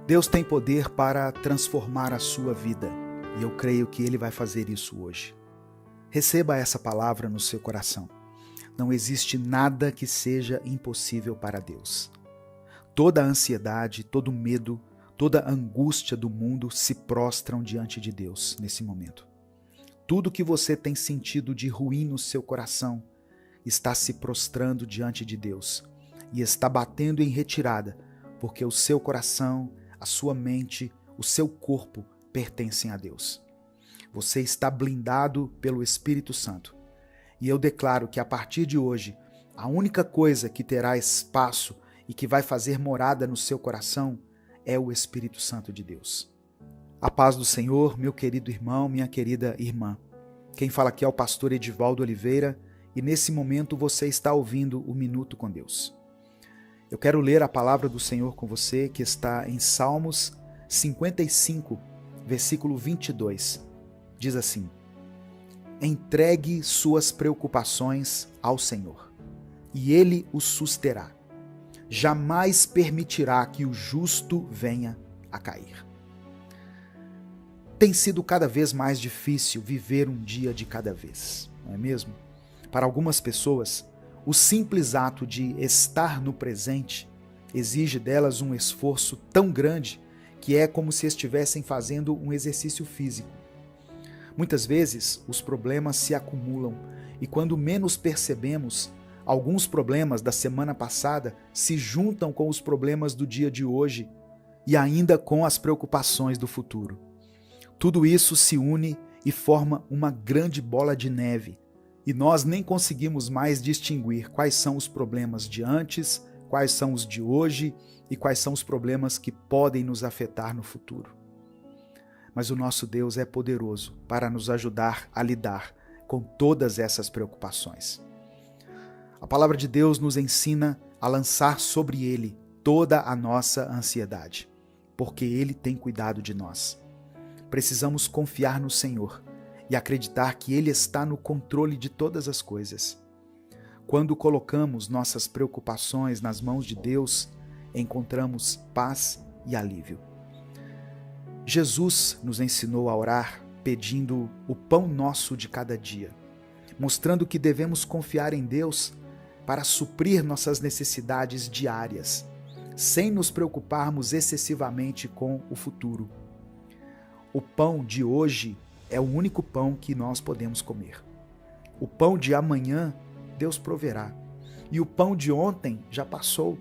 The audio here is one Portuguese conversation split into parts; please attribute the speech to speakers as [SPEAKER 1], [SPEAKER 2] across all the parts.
[SPEAKER 1] Deus tem poder para transformar a sua vida e eu creio que Ele vai fazer isso hoje. Receba essa palavra no seu coração. Não existe nada que seja impossível para Deus. Toda a ansiedade, todo o medo, toda a angústia do mundo se prostram diante de Deus nesse momento. Tudo que você tem sentido de ruim no seu coração está se prostrando diante de Deus e está batendo em retirada, porque o seu coração, a sua mente, o seu corpo pertencem a Deus. Você está blindado pelo Espírito Santo. E eu declaro que a partir de hoje, a única coisa que terá espaço e que vai fazer morada no seu coração é o Espírito Santo de Deus. A paz do Senhor, meu querido irmão, minha querida irmã. Quem fala aqui é o pastor Edivaldo Oliveira e nesse momento você está ouvindo o Minuto com Deus. Eu quero ler a palavra do Senhor com você que está em Salmos 55, versículo 22. Diz assim: entregue suas preocupações ao Senhor, e Ele os susterá. Jamais permitirá que o justo venha a cair. Tem sido cada vez mais difícil viver um dia de cada vez, não é mesmo? Para algumas pessoas, o simples ato de estar no presente exige delas um esforço tão grande que é como se estivessem fazendo um exercício físico. Muitas vezes, os problemas se acumulam e quando menos percebemos, alguns problemas da semana passada se juntam com os problemas do dia de hoje e ainda com as preocupações do futuro. Tudo isso se une e forma uma grande bola de neve e nós nem conseguimos mais distinguir quais são os problemas de antes, quais são os de hoje e quais são os problemas que podem nos afetar no futuro. Mas o nosso Deus é poderoso para nos ajudar a lidar com todas essas preocupações. A palavra de Deus nos ensina a lançar sobre Ele toda a nossa ansiedade, porque Ele tem cuidado de nós. Precisamos confiar no Senhor e acreditar que Ele está no controle de todas as coisas. Quando colocamos nossas preocupações nas mãos de Deus, encontramos paz e alívio. Jesus nos ensinou a orar pedindo o pão nosso de cada dia, mostrando que devemos confiar em Deus para suprir nossas necessidades diárias, sem nos preocuparmos excessivamente com o futuro. O pão de hoje é o único pão que nós podemos comer. O pão de amanhã Deus proverá, e o pão de ontem já passou.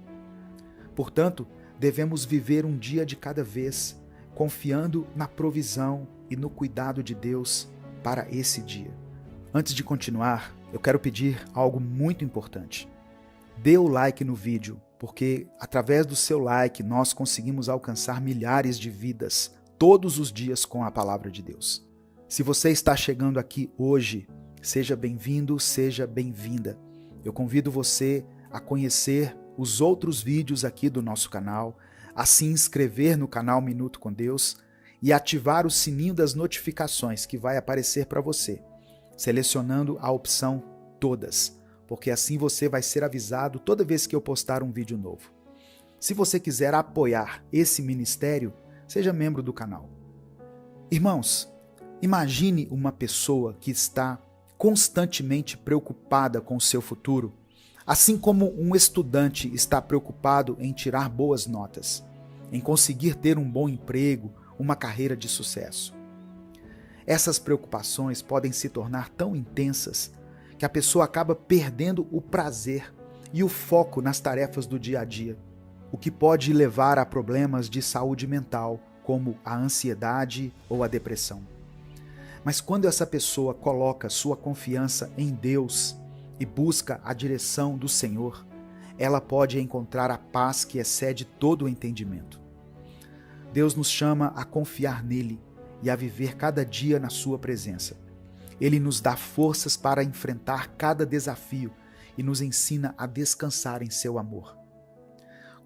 [SPEAKER 1] Portanto, devemos viver um dia de cada vez, confiando na provisão e no cuidado de Deus para esse dia. Antes de continuar, eu quero pedir algo muito importante. Dê o like no vídeo, porque através do seu like nós conseguimos alcançar milhares de vidas todos os dias com a palavra de Deus. Se você está chegando aqui hoje, seja bem-vindo, seja bem-vinda. Eu convido você a conhecer os outros vídeos aqui do nosso canal, a se inscrever no canal Minuto com Deus e ativar o sininho das notificações que vai aparecer para você, selecionando a opção Todas, porque assim você vai ser avisado toda vez que eu postar um vídeo novo. Se você quiser apoiar esse ministério, seja membro do canal. Irmãos, imagine uma pessoa que está constantemente preocupada com o seu futuro, assim como um estudante está preocupado em tirar boas notas, em conseguir ter um bom emprego, uma carreira de sucesso. Essas preocupações podem se tornar tão intensas que a pessoa acaba perdendo o prazer e o foco nas tarefas do dia a dia, o que pode levar a problemas de saúde mental, como a ansiedade ou a depressão. Mas quando essa pessoa coloca sua confiança em Deus e busca a direção do Senhor, ela pode encontrar a paz que excede todo o entendimento. Deus nos chama a confiar nele e a viver cada dia na sua presença. Ele nos dá forças para enfrentar cada desafio e nos ensina a descansar em seu amor.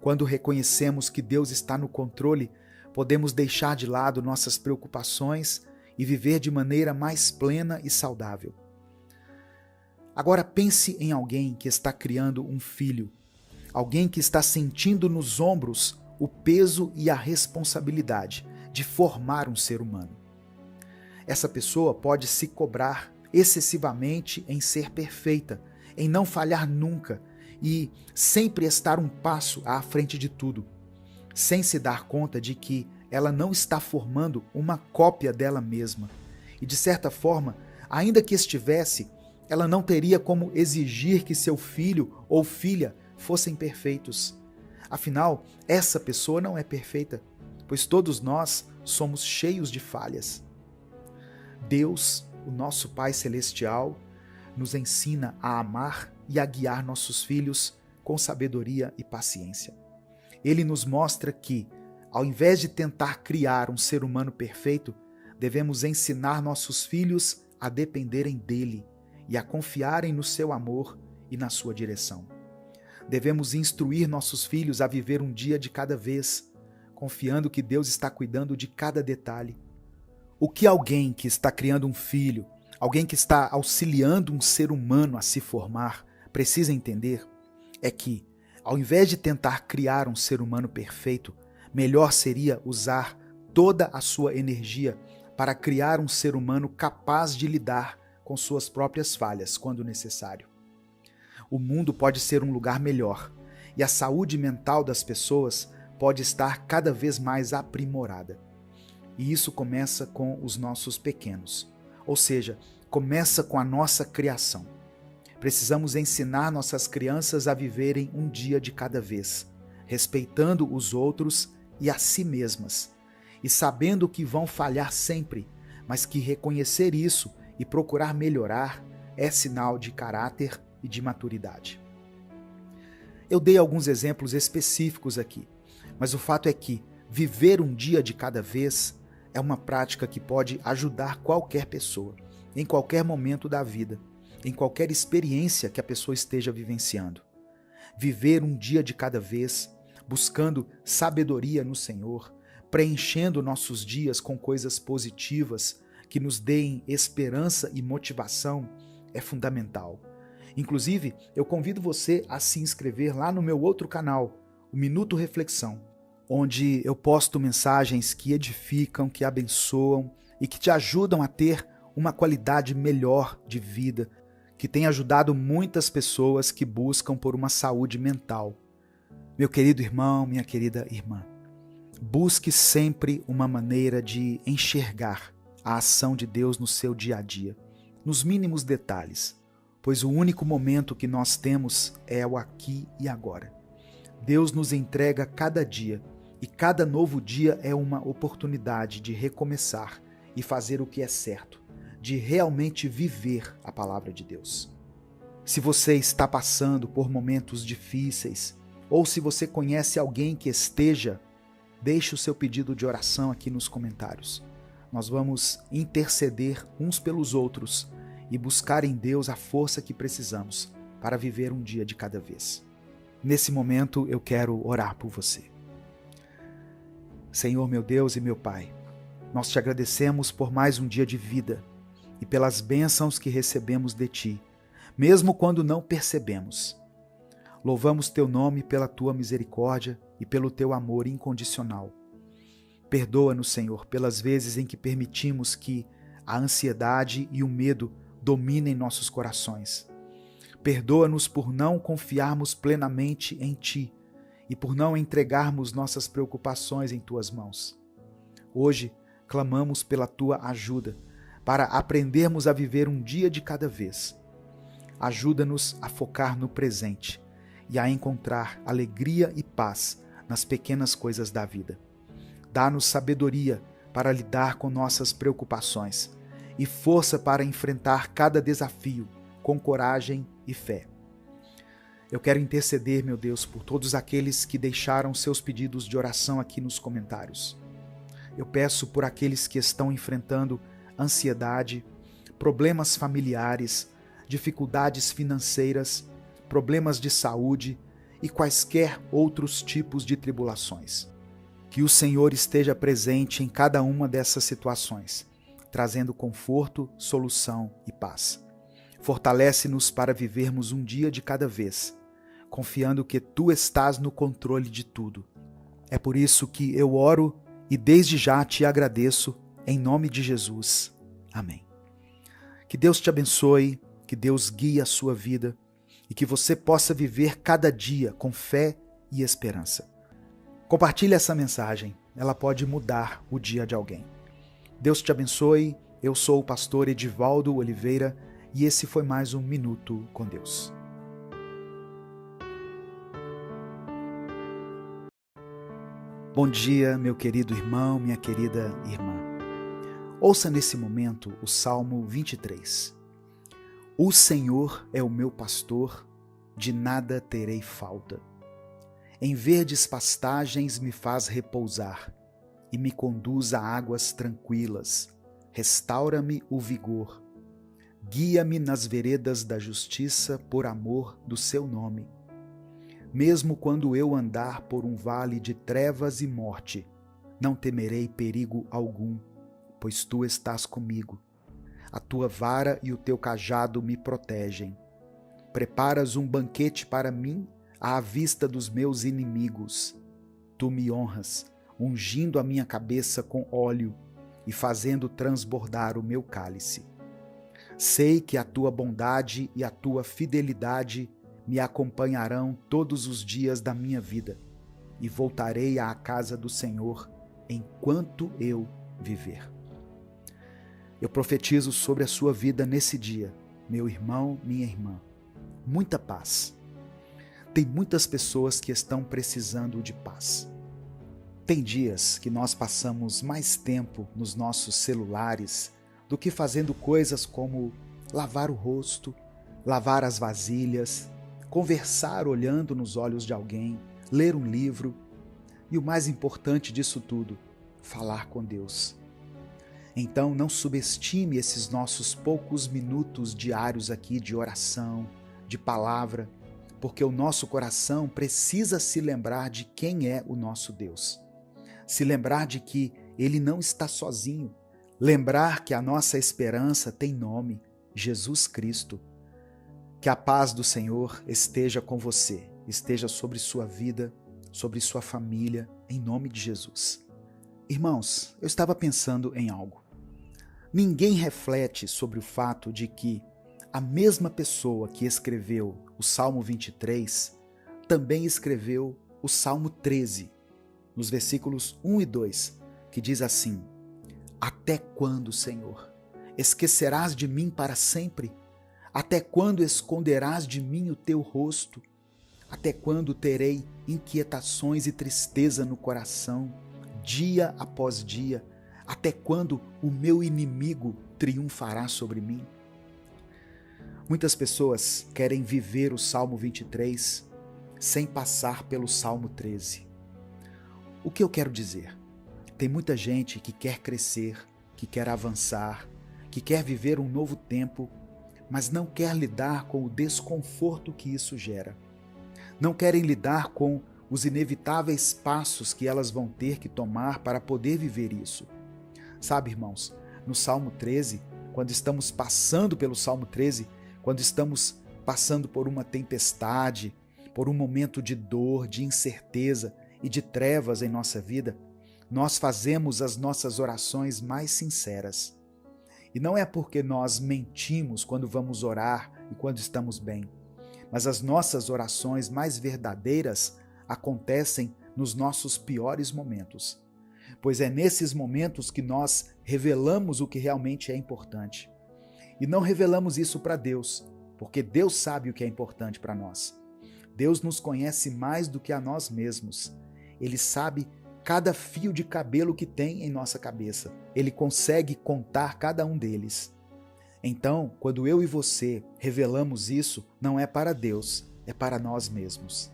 [SPEAKER 1] Quando reconhecemos que Deus está no controle, podemos deixar de lado nossas preocupações e viver de maneira mais plena e saudável. Agora pense em alguém que está criando um filho, alguém que está sentindo nos ombros o peso e a responsabilidade de formar um ser humano. Essa pessoa pode se cobrar excessivamente em ser perfeita, em não falhar nunca e sempre estar um passo à frente de tudo, sem se dar conta de que ela não está formando uma cópia dela mesma. E de certa forma, ainda que estivesse, ela não teria como exigir que seu filho ou filha fossem perfeitos. Afinal, essa pessoa não é perfeita, pois todos nós somos cheios de falhas. Deus, o nosso Pai Celestial, nos ensina a amar e a guiar nossos filhos com sabedoria e paciência. Ele nos mostra que, ao invés de tentar criar um ser humano perfeito, devemos ensinar nossos filhos a dependerem dele e a confiarem no seu amor e na sua direção. Devemos instruir nossos filhos a viver um dia de cada vez, confiando que Deus está cuidando de cada detalhe. O que alguém que está criando um filho, alguém que está auxiliando um ser humano a se formar, precisa entender é que, ao invés de tentar criar um ser humano perfeito, melhor seria usar toda a sua energia para criar um ser humano capaz de lidar com suas próprias falhas quando necessário. O mundo pode ser um lugar melhor e a saúde mental das pessoas pode estar cada vez mais aprimorada. E isso começa com os nossos pequenos, ou seja, começa com a nossa criação. Precisamos ensinar nossas crianças a viverem um dia de cada vez, respeitando os outros e a si mesmas, e sabendo que vão falhar sempre, mas que reconhecer isso e procurar melhorar é sinal de caráter e de maturidade. Eu dei alguns exemplos específicos aqui, mas o fato é que viver um dia de cada vez é uma prática que pode ajudar qualquer pessoa, em qualquer momento da vida, em qualquer experiência que a pessoa esteja vivenciando. Viver um dia de cada vez, buscando sabedoria no Senhor, preenchendo nossos dias com coisas positivas que nos deem esperança e motivação é fundamental. Inclusive, eu convido você a se inscrever lá no meu outro canal, o Minuto Reflexão, onde eu posto mensagens que edificam, que abençoam e que te ajudam a ter uma qualidade melhor de vida, que tem ajudado muitas pessoas que buscam por uma saúde mental. Meu querido irmão, minha querida irmã, busque sempre uma maneira de enxergar a ação de Deus no seu dia a dia, nos mínimos detalhes, pois o único momento que nós temos é o aqui e agora. Deus nos entrega cada dia, e cada novo dia é uma oportunidade de recomeçar e fazer o que é certo, de realmente viver a palavra de Deus. Se você está passando por momentos difíceis, ou se você conhece alguém que esteja, deixe o seu pedido de oração aqui nos comentários. Nós vamos interceder uns pelos outros e buscar em Deus a força que precisamos para viver um dia de cada vez. Nesse momento eu quero orar por você. Senhor, meu Deus e meu Pai, nós te agradecemos por mais um dia de vida e pelas bênçãos que recebemos de Ti, mesmo quando não percebemos. Louvamos Teu nome pela Tua misericórdia e pelo Teu amor incondicional. Perdoa-nos, Senhor, pelas vezes em que permitimos que a ansiedade e o medo dominem nossos corações. Perdoa-nos por não confiarmos plenamente em Ti e por não entregarmos nossas preocupações em Tuas mãos. Hoje, clamamos pela Tua ajuda para aprendermos a viver um dia de cada vez. Ajuda-nos a focar no presente e a encontrar alegria e paz nas pequenas coisas da vida. Dá-nos sabedoria para lidar com nossas preocupações e força para enfrentar cada desafio com coragem e fé. Eu quero interceder, meu Deus, por todos aqueles que deixaram seus pedidos de oração aqui nos comentários. Eu peço por aqueles que estão enfrentando ansiedade, problemas familiares, dificuldades financeiras, problemas de saúde e quaisquer outros tipos de tribulações. Que o Senhor esteja presente em cada uma dessas situações, trazendo conforto, solução e paz. Fortalece-nos para vivermos um dia de cada vez, confiando que Tu estás no controle de tudo. É por isso que eu oro e desde já te agradeço, em nome de Jesus. Amém. Que Deus te abençoe, que Deus guie a sua vida e que você possa viver cada dia com fé e esperança. Compartilhe essa mensagem, ela pode mudar o dia de alguém. Deus te abençoe, eu sou o pastor Edivaldo Oliveira e esse foi mais um Minuto com Deus. Bom dia, meu querido irmão, minha querida irmã. Ouça nesse momento o Salmo 23. O Senhor é o meu pastor, de nada terei falta. Em verdes pastagens me faz repousar e me conduz a águas tranquilas. Restaura-me o vigor. Guia-me nas veredas da justiça por amor do seu nome. Mesmo quando eu andar por um vale de trevas e morte, não temerei perigo algum, pois tu estás comigo. A tua vara e o teu cajado me protegem. Preparas um banquete para mim à vista dos meus inimigos. Tu me honras, ungindo a minha cabeça com óleo e fazendo transbordar o meu cálice. Sei que a tua bondade e a tua fidelidade me acompanharão todos os dias da minha vida e voltarei à casa do Senhor enquanto eu viver. Eu profetizo sobre a sua vida nesse dia, meu irmão, minha irmã. Muita paz. Tem muitas pessoas que estão precisando de paz. Tem dias que nós passamos mais tempo nos nossos celulares do que fazendo coisas como lavar o rosto, lavar as vasilhas, conversar olhando nos olhos de alguém, ler um livro e o mais importante disso tudo, falar com Deus. Então não subestime esses nossos poucos minutos diários aqui de oração, de palavra, porque o nosso coração precisa se lembrar de quem é o nosso Deus. Se lembrar de que Ele não está sozinho. Lembrar que a nossa esperança tem nome, Jesus Cristo. Que a paz do Senhor esteja com você, esteja sobre sua vida, sobre sua família, em nome de Jesus. Irmãos, eu estava pensando em algo. Ninguém reflete sobre o fato de que a mesma pessoa que escreveu o Salmo 23 também escreveu o Salmo 13, nos versículos 1 e 2, que diz assim: Até quando, Senhor, esquecerás de mim para sempre? Até quando esconderás de mim o teu rosto? Até quando terei inquietações e tristeza no coração, dia após dia? Até quando o meu inimigo triunfará sobre mim? Muitas pessoas querem viver o Salmo 23 sem passar pelo Salmo 13. O que eu quero dizer? Tem muita gente que quer crescer, que quer avançar, que quer viver um novo tempo, mas não quer lidar com o desconforto que isso gera. Não querem lidar com os inevitáveis passos que elas vão ter que tomar para poder viver isso. Sabe, irmãos, no Salmo 13, quando estamos passando pelo Salmo 13, quando estamos passando por uma tempestade, por um momento de dor, de incerteza e de trevas em nossa vida, nós fazemos as nossas orações mais sinceras. E não é porque nós mentimos quando vamos orar e quando estamos bem, mas as nossas orações mais verdadeiras acontecem nos nossos piores momentos, pois é nesses momentos que nós revelamos o que realmente é importante. E não revelamos isso para Deus, porque Deus sabe o que é importante para nós. Deus nos conhece mais do que a nós mesmos. Ele sabe cada fio de cabelo que tem em nossa cabeça. Ele consegue contar cada um deles. Então, quando eu e você revelamos isso, não é para Deus, é para nós mesmos.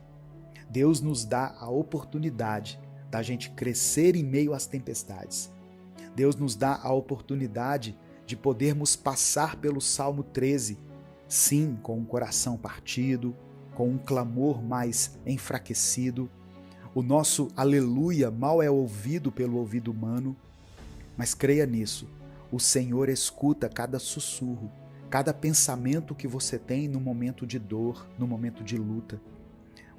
[SPEAKER 1] Deus nos dá a oportunidade da gente crescer em meio às tempestades. Deus nos dá a oportunidade de podermos passar pelo Salmo 13, sim, com um coração partido, com um clamor mais enfraquecido. O nosso aleluia mal é ouvido pelo ouvido humano, mas creia nisso, o Senhor escuta cada sussurro, cada pensamento que você tem no momento de dor, no momento de luta.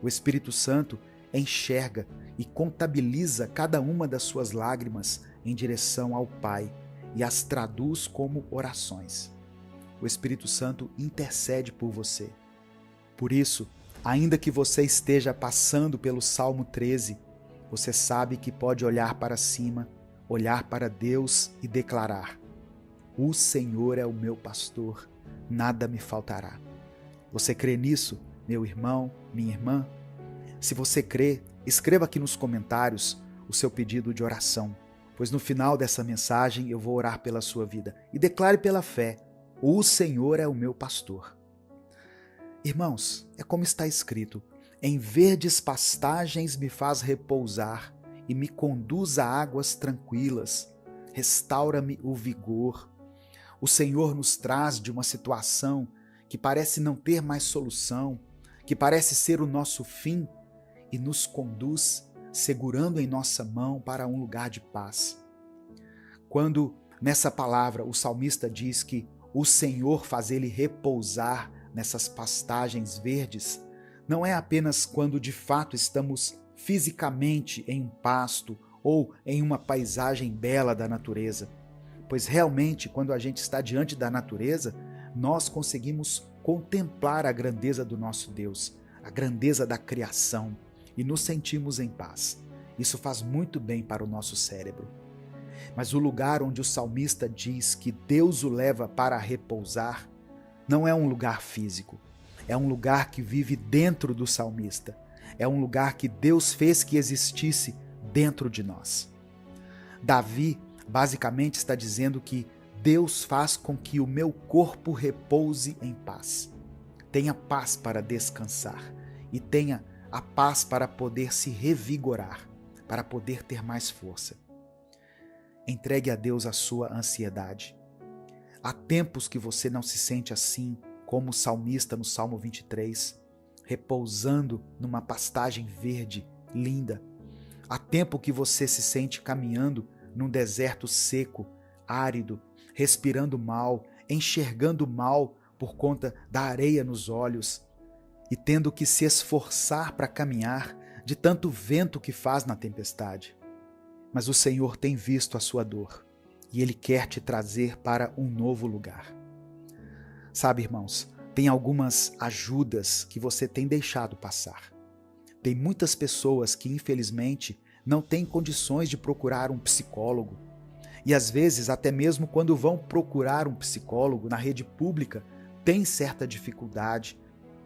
[SPEAKER 1] O Espírito Santo enxerga e contabiliza cada uma das suas lágrimas em direção ao Pai e as traduz como orações. O Espírito Santo intercede por você. Por isso, ainda que você esteja passando pelo Salmo 13, você sabe que pode olhar para cima, olhar para Deus e declarar: o Senhor é o meu pastor, nada me faltará. Você crê nisso, meu irmão, minha irmã? Se você crê, escreva aqui nos comentários o seu pedido de oração, pois no final dessa mensagem eu vou orar pela sua vida. E declare pela fé: o Senhor é o meu pastor. Irmãos, é como está escrito: em verdes pastagens me faz repousar e me conduz a águas tranquilas, restaura-me o vigor. O Senhor nos traz de uma situação que parece não ter mais solução, que parece ser o nosso fim, e nos conduz, segurando em nossa mão para um lugar de paz. Quando nessa palavra o salmista diz que o Senhor faz ele repousar nessas pastagens verdes, não é apenas quando de fato estamos fisicamente em um pasto ou em uma paisagem bela da natureza, pois realmente quando a gente está diante da natureza, nós conseguimos contemplar a grandeza do nosso Deus, a grandeza da criação, e nos sentimos em paz. Isso faz muito bem para o nosso cérebro. Mas o lugar onde o salmista diz que Deus o leva para repousar não é um lugar físico, é um lugar que vive dentro do salmista, é um lugar que Deus fez que existisse dentro de nós. Davi basicamente está dizendo que Deus faz com que o meu corpo repouse em paz. Tenha paz para descansar e tenha a paz para poder se revigorar, para poder ter mais força. Entregue a Deus a sua ansiedade. Há tempos que você não se sente assim, como o salmista no Salmo 23, repousando numa pastagem verde, linda. Há tempo que você se sente caminhando num deserto seco, árido, respirando mal, enxergando mal por conta da areia nos olhos e tendo que se esforçar para caminhar de tanto vento que faz na tempestade. Mas o Senhor tem visto a sua dor e Ele quer te trazer para um novo lugar. Sabe, irmãos, tem algumas ajudas que você tem deixado passar. Tem muitas pessoas que, infelizmente, não têm condições de procurar um psicólogo. E às vezes, até mesmo quando vão procurar um psicólogo na rede pública, tem certa dificuldade,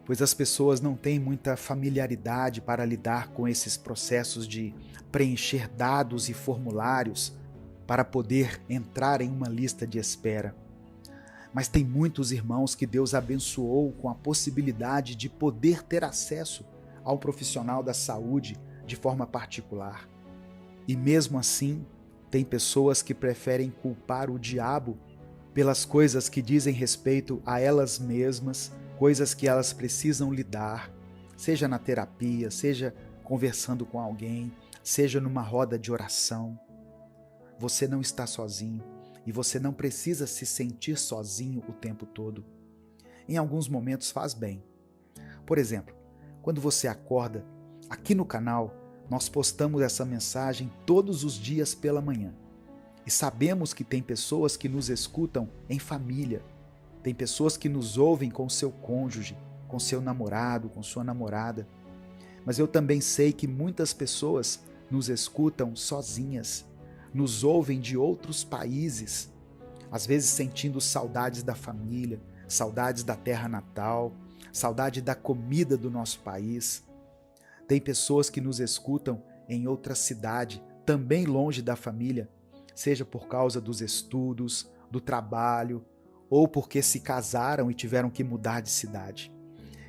[SPEAKER 1] pois as pessoas não têm muita familiaridade para lidar com esses processos de preencher dados e formulários para poder entrar em uma lista de espera. Mas tem muitos irmãos que Deus abençoou com a possibilidade de poder ter acesso a um profissional da saúde de forma particular. E mesmo assim, tem pessoas que preferem culpar o diabo pelas coisas que dizem respeito a elas mesmas, coisas que elas precisam lidar, seja na terapia, seja conversando com alguém, seja numa roda de oração. Você não está sozinho e você não precisa se sentir sozinho o tempo todo. Em alguns momentos faz bem. Por exemplo, quando você acorda, aqui no canal, nós postamos essa mensagem todos os dias pela manhã. E sabemos que tem pessoas que nos escutam em família. Tem pessoas que nos ouvem com seu cônjuge, com seu namorado, com sua namorada. Mas eu também sei que muitas pessoas nos escutam sozinhas, nos ouvem de outros países, às vezes sentindo saudades da família, saudades da terra natal, saudade da comida do nosso país. Tem pessoas que nos escutam em outra cidade, também longe da família, seja por causa dos estudos, do trabalho, ou porque se casaram e tiveram que mudar de cidade.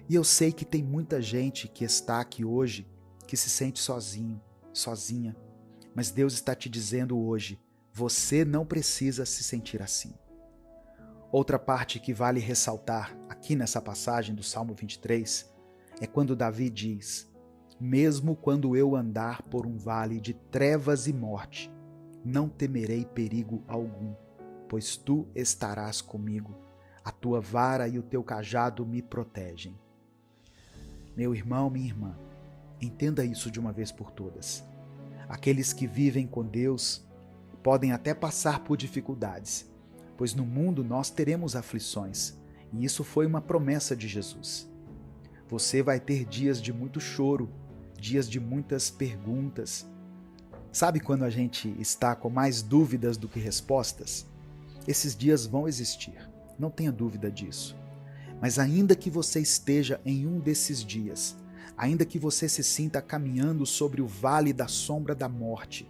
[SPEAKER 1] E eu sei que tem muita gente que está aqui hoje que se sente sozinho, sozinha. Mas Deus está te dizendo hoje, você não precisa se sentir assim. Outra parte que vale ressaltar aqui nessa passagem do Salmo 23 é quando Davi diz: mesmo quando eu andar por um vale de trevas e morte, não temerei perigo algum, pois tu estarás comigo, a tua vara e o teu cajado me protegem. Meu irmão, minha irmã, Entenda isso de uma vez por todas. Aqueles que vivem com Deus podem até passar por dificuldades, pois no mundo nós teremos aflições, e isso foi uma promessa de Jesus. Você vai ter dias de muito choro, dias de muitas perguntas. Sabe quando a gente está com mais dúvidas do que respostas? Esses dias vão existir, não tenha dúvida disso. Mas ainda que você esteja em um desses dias, ainda que você se sinta caminhando sobre o vale da sombra da morte,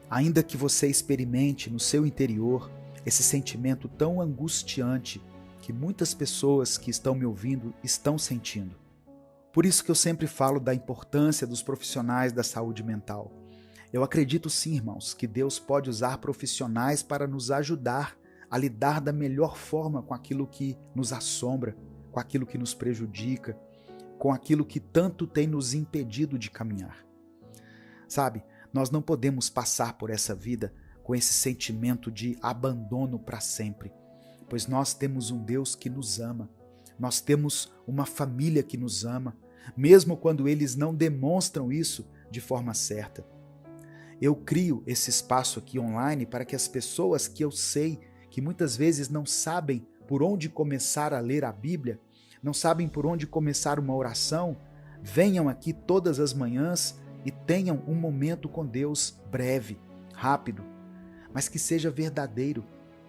[SPEAKER 1] ainda que você experimente no seu interior esse sentimento tão angustiante que muitas pessoas que estão me ouvindo estão sentindo. Por isso que eu sempre falo da importância dos profissionais da saúde mental. Eu acredito sim, irmãos, que Deus pode usar profissionais para nos ajudar a lidar da melhor forma com aquilo que nos assombra, com aquilo que nos prejudica, com aquilo que tanto tem nos impedido de caminhar. Sabe, nós não podemos passar por essa vida com esse sentimento de abandono para sempre, pois nós temos um Deus que nos ama, nós temos uma família que nos ama, mesmo quando eles não demonstram isso de forma certa. Eu crio esse espaço aqui online para que as pessoas que eu sei que muitas vezes não sabem por onde começar a ler a Bíblia, não sabem por onde começar uma oração, venham aqui todas as manhãs e tenham um momento com Deus breve, rápido, mas que seja verdadeiro,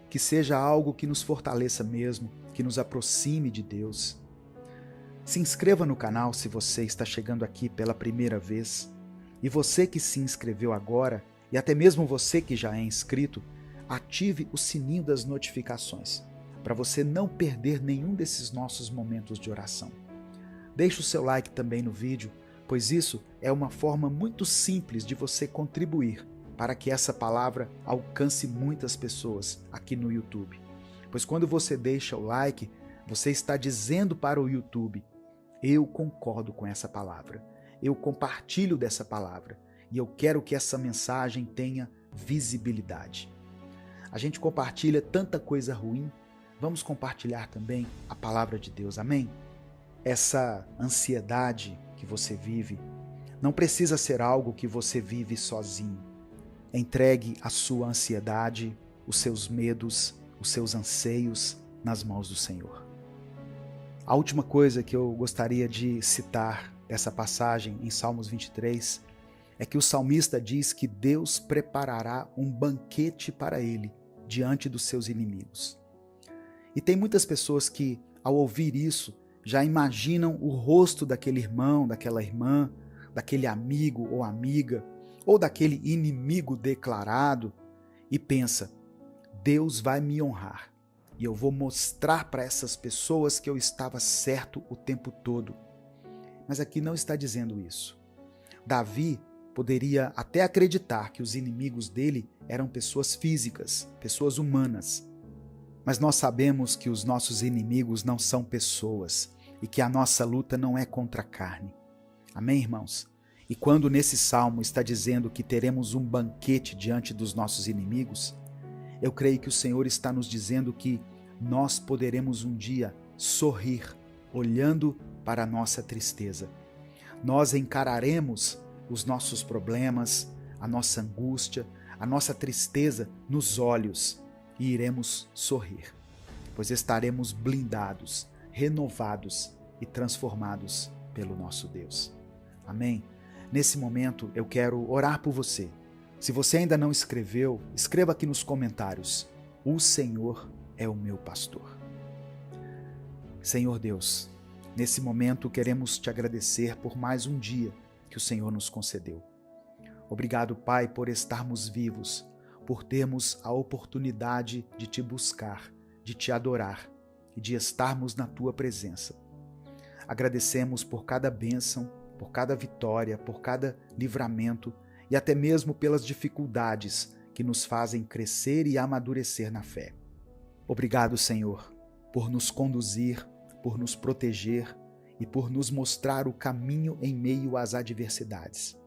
[SPEAKER 1] que seja algo que nos fortaleça mesmo, que nos aproxime de Deus. Se inscreva no canal se você está chegando aqui pela primeira vez. E você que se inscreveu agora, e até mesmo você que já é inscrito, ative o sininho das notificações, para você não perder nenhum desses nossos momentos de oração. Deixe o seu like também no vídeo, pois isso é uma forma muito simples de você contribuir para que essa palavra alcance muitas pessoas aqui no YouTube. Pois quando você deixa o like, você está dizendo para o YouTube: eu concordo com essa palavra, eu compartilho dessa palavra e eu quero que essa mensagem tenha visibilidade. A gente compartilha tanta coisa ruim, vamos compartilhar também a palavra de Deus, amém? Essa ansiedade que você vive não precisa ser algo que você vive sozinho. Entregue a sua ansiedade, os seus medos, os seus anseios nas mãos do Senhor. A última coisa que eu gostaria de citar dessa passagem em Salmos 23 é que o salmista diz que Deus preparará um banquete para ele diante dos seus inimigos. E tem muitas pessoas que, ao ouvir isso, já imaginam o rosto daquele irmão, daquela irmã, daquele amigo ou amiga, ou daquele inimigo declarado, e pensa: Deus vai me honrar, e eu vou mostrar para essas pessoas que eu estava certo o tempo todo. Mas aqui não está dizendo isso. Davi poderia até acreditar que os inimigos dele eram pessoas físicas, pessoas humanas. Mas nós sabemos que os nossos inimigos não são pessoas e que a nossa luta não é contra a carne. Amém, irmãos? E quando nesse salmo está dizendo que teremos um banquete diante dos nossos inimigos, eu creio que o Senhor está nos dizendo que nós poderemos um dia sorrir olhando para a nossa tristeza. Nós encararemos os nossos problemas, a nossa angústia, a nossa tristeza nos olhos e iremos sorrir, pois estaremos blindados, renovados e transformados pelo nosso Deus. Amém? Nesse momento eu quero orar por você. Se você ainda não escreveu, escreva aqui nos comentários: o Senhor é o meu pastor. Senhor Deus, nesse momento queremos te agradecer por mais um dia que o Senhor nos concedeu. Obrigado, Pai, por estarmos vivos, por termos a oportunidade de te buscar, de te adorar e de estarmos na tua presença. Agradecemos por cada bênção, por cada vitória, por cada livramento e até mesmo pelas dificuldades que nos fazem crescer e amadurecer na fé. Obrigado, Senhor, por nos conduzir, por nos proteger e por nos mostrar o caminho em meio às adversidades.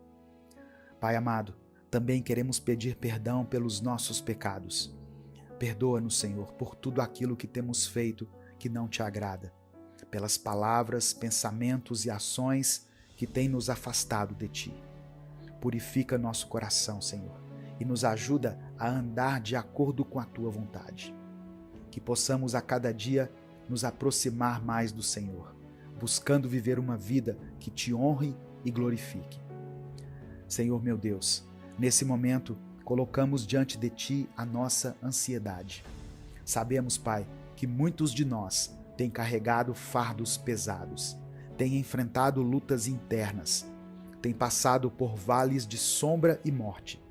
[SPEAKER 1] Pai amado, também queremos pedir perdão pelos nossos pecados. Perdoa-nos, Senhor, por tudo aquilo que temos feito que não te agrada, pelas palavras, pensamentos e ações que tem nos afastado de Ti. Purifica nosso coração, Senhor, e nos ajuda a andar de acordo com a Tua vontade. Que possamos a cada dia nos aproximar mais do Senhor, buscando viver uma vida que Te honre e glorifique. Senhor meu Deus, nesse momento colocamos diante de Ti a nossa ansiedade. Sabemos, Pai, que muitos de nós têm carregado fardos pesados, têm enfrentado lutas internas, têm passado por vales de sombra e morte,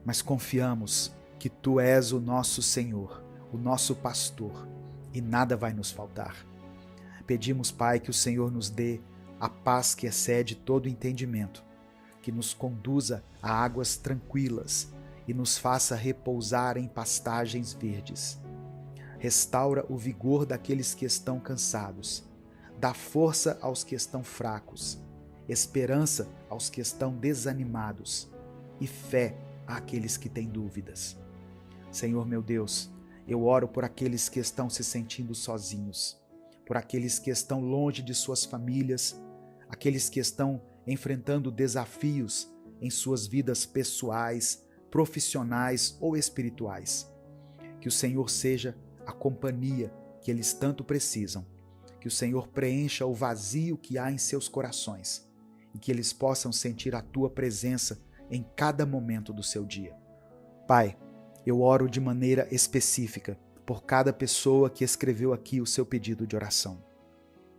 [SPEAKER 1] mas confiamos que Tu és o nosso Senhor, o nosso pastor, e nada vai nos faltar. Pedimos, Pai, que o Senhor nos dê a paz que excede todo entendimento, que nos conduza a águas tranquilas e nos faça repousar em pastagens verdes. Restaura o vigor daqueles que estão cansados, dá força aos que estão fracos, esperança aos que estão desanimados e fé àqueles que têm dúvidas. Senhor meu Deus, eu oro por aqueles que estão se sentindo sozinhos, por aqueles que estão longe de suas famílias, aqueles que estão enfrentando desafios em suas vidas pessoais, profissionais ou espirituais. Que o Senhor seja a companhia que eles tanto precisam, que o Senhor preencha o vazio que há em seus corações e que eles possam sentir a Tua presença em cada momento do seu dia. Pai, eu oro de maneira específica por cada pessoa que escreveu aqui o seu pedido de oração.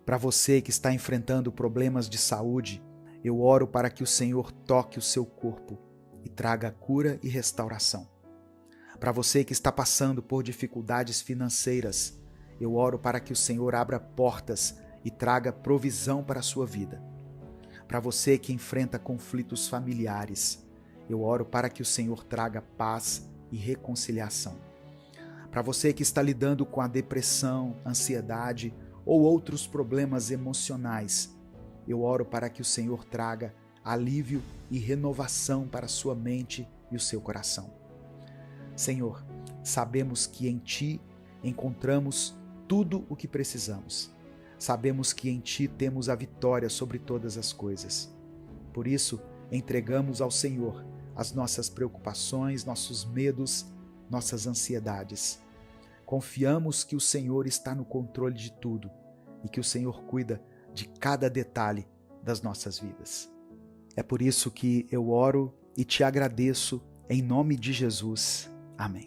[SPEAKER 1] Para você que está enfrentando problemas de saúde, eu oro para que o Senhor toque o seu corpo e traga cura e restauração. Para você que está passando por dificuldades financeiras, eu oro para que o Senhor abra portas e traga provisão para a sua vida. Para você que enfrenta conflitos familiares, eu oro para que o Senhor traga paz e reconciliação. Para você que está lidando com a depressão, ansiedade ou outros problemas emocionais, eu oro para que o Senhor traga alívio e renovação para a sua mente e o seu coração. Senhor, sabemos que em Ti encontramos tudo o que precisamos. Sabemos que em Ti temos a vitória sobre todas as coisas. Por isso, entregamos ao Senhor as nossas preocupações, nossos medos, nossas ansiedades. Confiamos que o Senhor está no controle de tudo e que o Senhor cuida de cada detalhe das nossas vidas. É por isso que eu oro e te agradeço em nome de Jesus. Amém.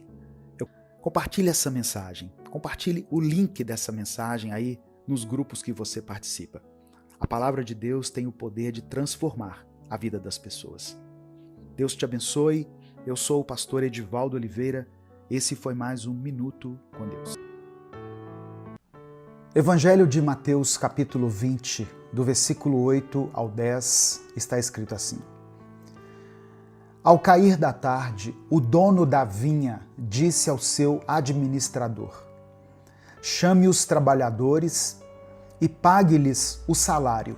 [SPEAKER 1] Compartilhe essa mensagem, compartilhe o link dessa mensagem aí nos grupos que você participa. A palavra de Deus tem o poder de transformar a vida das pessoas. Deus te abençoe. Eu sou o pastor Edivaldo Oliveira. Esse foi mais um Minuto com Deus. Evangelho de Mateus, capítulo 20, do versículo 8 ao 10, está escrito assim. Ao cair da tarde, o dono da vinha disse ao seu administrador: chame os trabalhadores e pague-lhes o salário,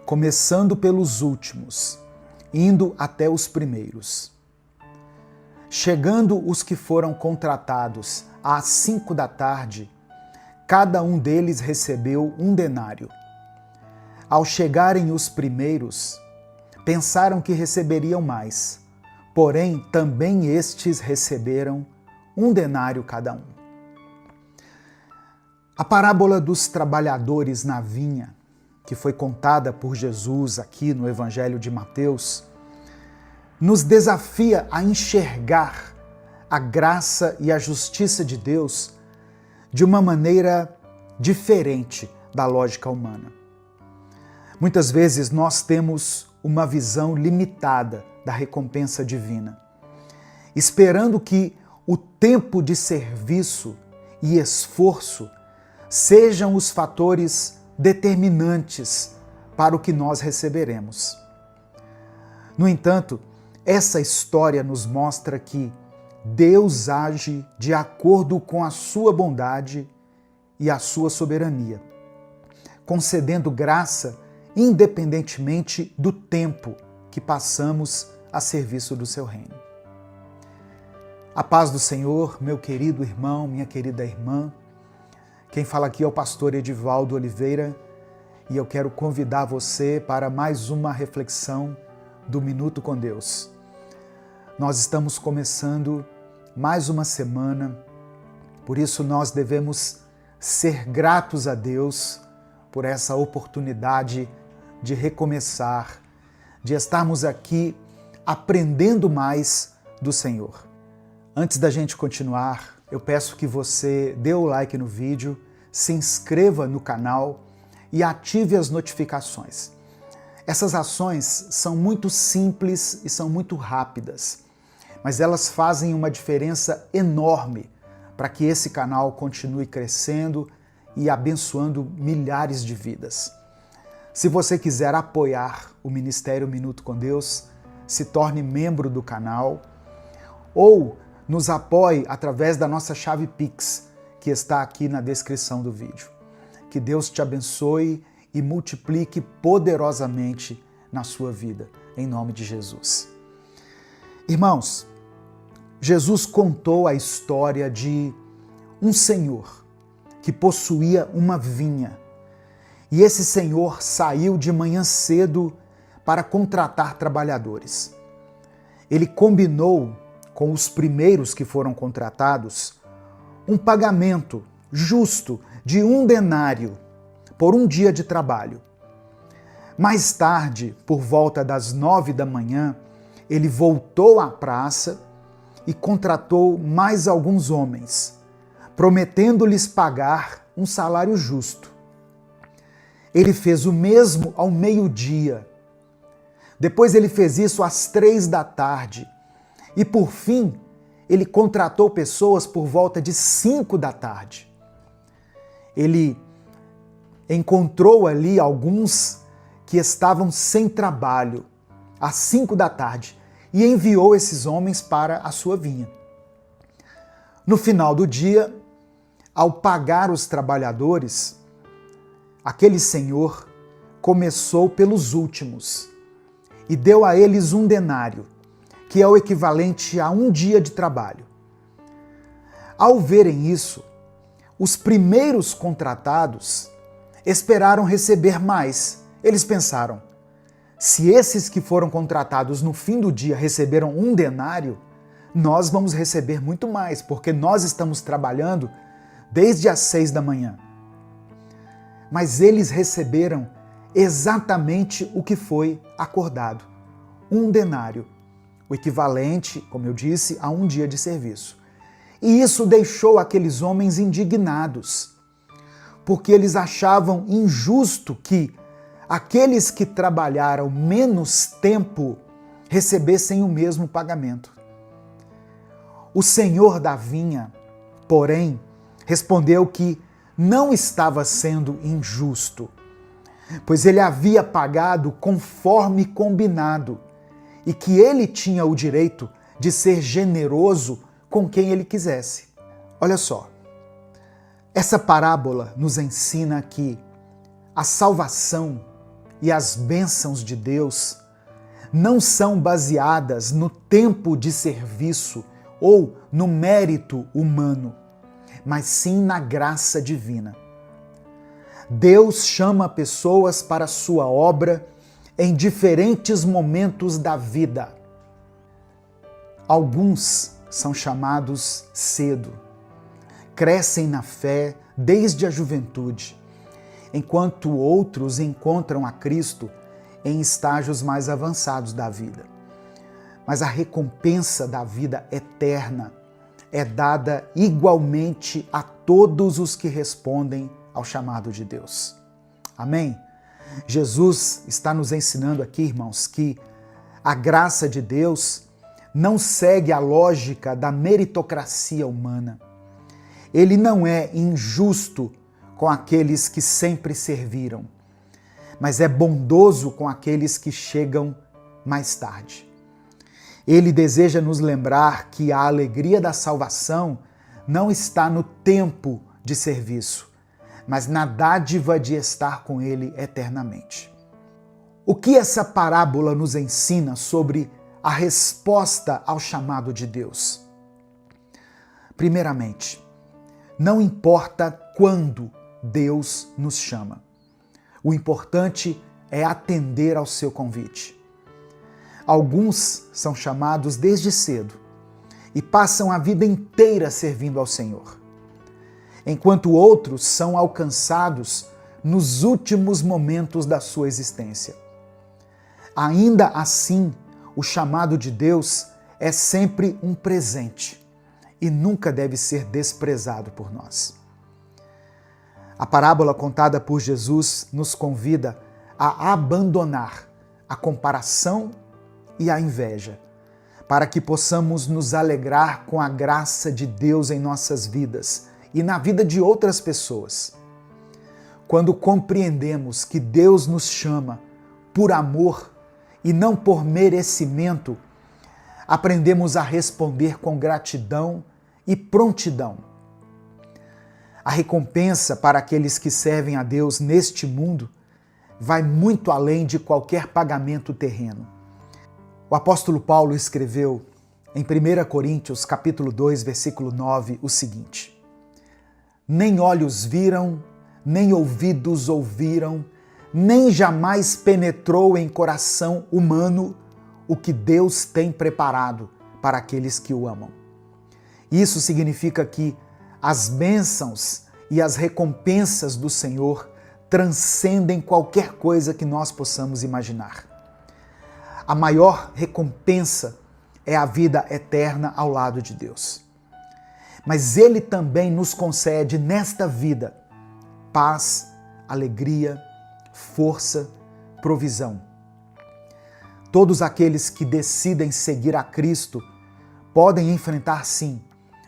[SPEAKER 1] começando pelos últimos, indo até os primeiros. Chegando os que foram contratados às 5 da tarde, cada um deles recebeu 1 denário. Ao chegarem os primeiros, pensaram que receberiam mais, porém também estes receberam 1 denário cada um. A parábola dos trabalhadores na vinha, que foi contada por Jesus aqui no Evangelho de Mateus, nos desafia a enxergar a graça e a justiça de Deus de uma maneira diferente da lógica humana. Muitas vezes nós temos uma visão limitada da recompensa divina, esperando que o tempo de serviço e esforço sejam os fatores determinantes para o que nós receberemos. No entanto, essa história nos mostra que Deus age de acordo com a sua bondade e a sua soberania, concedendo graça independentemente do tempo que passamos a serviço do seu reino. A paz do Senhor, meu querido irmão, minha querida irmã. Quem fala aqui é o pastor Edivaldo Oliveira e eu quero convidar você para mais uma reflexão do Minuto com Deus. Nós estamos começando mais uma semana, por isso nós devemos ser gratos a Deus por essa oportunidade de recomeçar, de estarmos aqui aprendendo mais do Senhor. Antes da gente continuar, eu peço que você dê o like no vídeo, se inscreva no canal e ative as notificações. Essas ações são muito simples e são muito rápidas, mas elas fazem uma diferença enorme para que esse canal continue crescendo e abençoando milhares de vidas. Se você quiser apoiar o Ministério Minuto com Deus, se torne membro do canal ou nos apoie através da nossa chave Pix, que está aqui na descrição do vídeo. Que Deus te abençoe e multiplique poderosamente na sua vida, em nome de Jesus. Irmãos, Jesus contou a história de um senhor que possuía uma vinha. E esse senhor saiu de manhã cedo para contratar trabalhadores. Ele combinou com os primeiros que foram contratados um pagamento justo de 1 denário por um dia de trabalho. Mais tarde, por volta das 9 da manhã, ele voltou à praça e contratou mais alguns homens, prometendo-lhes pagar um salário justo. Ele fez o mesmo ao meio-dia. Depois ele fez isso às 3 da tarde. E por fim, ele contratou pessoas por volta de 5 da tarde. Ele encontrou ali alguns que estavam sem trabalho às 5 da tarde e enviou esses homens para a sua vinha. No final do dia, ao pagar os trabalhadores, aquele senhor começou pelos últimos e deu a eles 1 denário, que é o equivalente a um dia de trabalho. Ao verem isso, os primeiros contratados esperaram receber mais. Eles pensaram, se esses que foram contratados no fim do dia receberam 1 denário, nós vamos receber muito mais, porque nós estamos trabalhando desde as 6 da manhã. Mas eles receberam exatamente o que foi acordado, 1 denário, o equivalente, como eu disse, a um dia de serviço. E isso deixou aqueles homens indignados, porque eles achavam injusto que aqueles que trabalharam menos tempo recebessem o mesmo pagamento. O senhor da vinha, porém, respondeu que não estava sendo injusto, pois ele havia pagado conforme combinado e que ele tinha o direito de ser generoso com quem ele quisesse. Olha só, essa parábola nos ensina que a salvação e as bênçãos de Deus não são baseadas no tempo de serviço ou no mérito humano, mas sim na graça divina. Deus chama pessoas para a sua obra em diferentes momentos da vida. Alguns são chamados cedo, crescem na fé desde a juventude, enquanto outros encontram a Cristo em estágios mais avançados da vida. Mas a recompensa da vida eterna é dada igualmente a todos os que respondem ao chamado de Deus. Amém? Jesus está nos ensinando aqui, irmãos, que a graça de Deus não segue a lógica da meritocracia humana. Ele não é injusto com aqueles que sempre serviram, mas é bondoso com aqueles que chegam mais tarde. Ele deseja nos lembrar que a alegria da salvação não está no tempo de serviço, mas na dádiva de estar com Ele eternamente. O que essa parábola nos ensina sobre a resposta ao chamado de Deus? Primeiramente, não importa quando Deus nos chama. O importante é atender ao seu convite. Alguns são chamados desde cedo e passam a vida inteira servindo ao Senhor, enquanto outros são alcançados nos últimos momentos da sua existência. Ainda assim, o chamado de Deus é sempre um presente e nunca deve ser desprezado por nós. A parábola contada por Jesus nos convida a abandonar a comparação e a inveja, para que possamos nos alegrar com a graça de Deus em nossas vidas e na vida de outras pessoas. Quando compreendemos que Deus nos chama por amor e não por merecimento, aprendemos a responder com gratidão e prontidão. A recompensa para aqueles que servem a Deus neste mundo vai muito além de qualquer pagamento terreno. O apóstolo Paulo escreveu em 1 Coríntios, capítulo 2, versículo 9, o seguinte: Nem olhos viram, nem ouvidos ouviram, nem jamais penetrou em coração humano o que Deus tem preparado para aqueles que o amam. Isso significa que as bênçãos e as recompensas do Senhor transcendem qualquer coisa que nós possamos imaginar. A maior recompensa é a vida eterna ao lado de Deus. Mas Ele também nos concede nesta vida paz, alegria, força, provisão. Todos aqueles que decidem seguir a Cristo podem enfrentar, sim,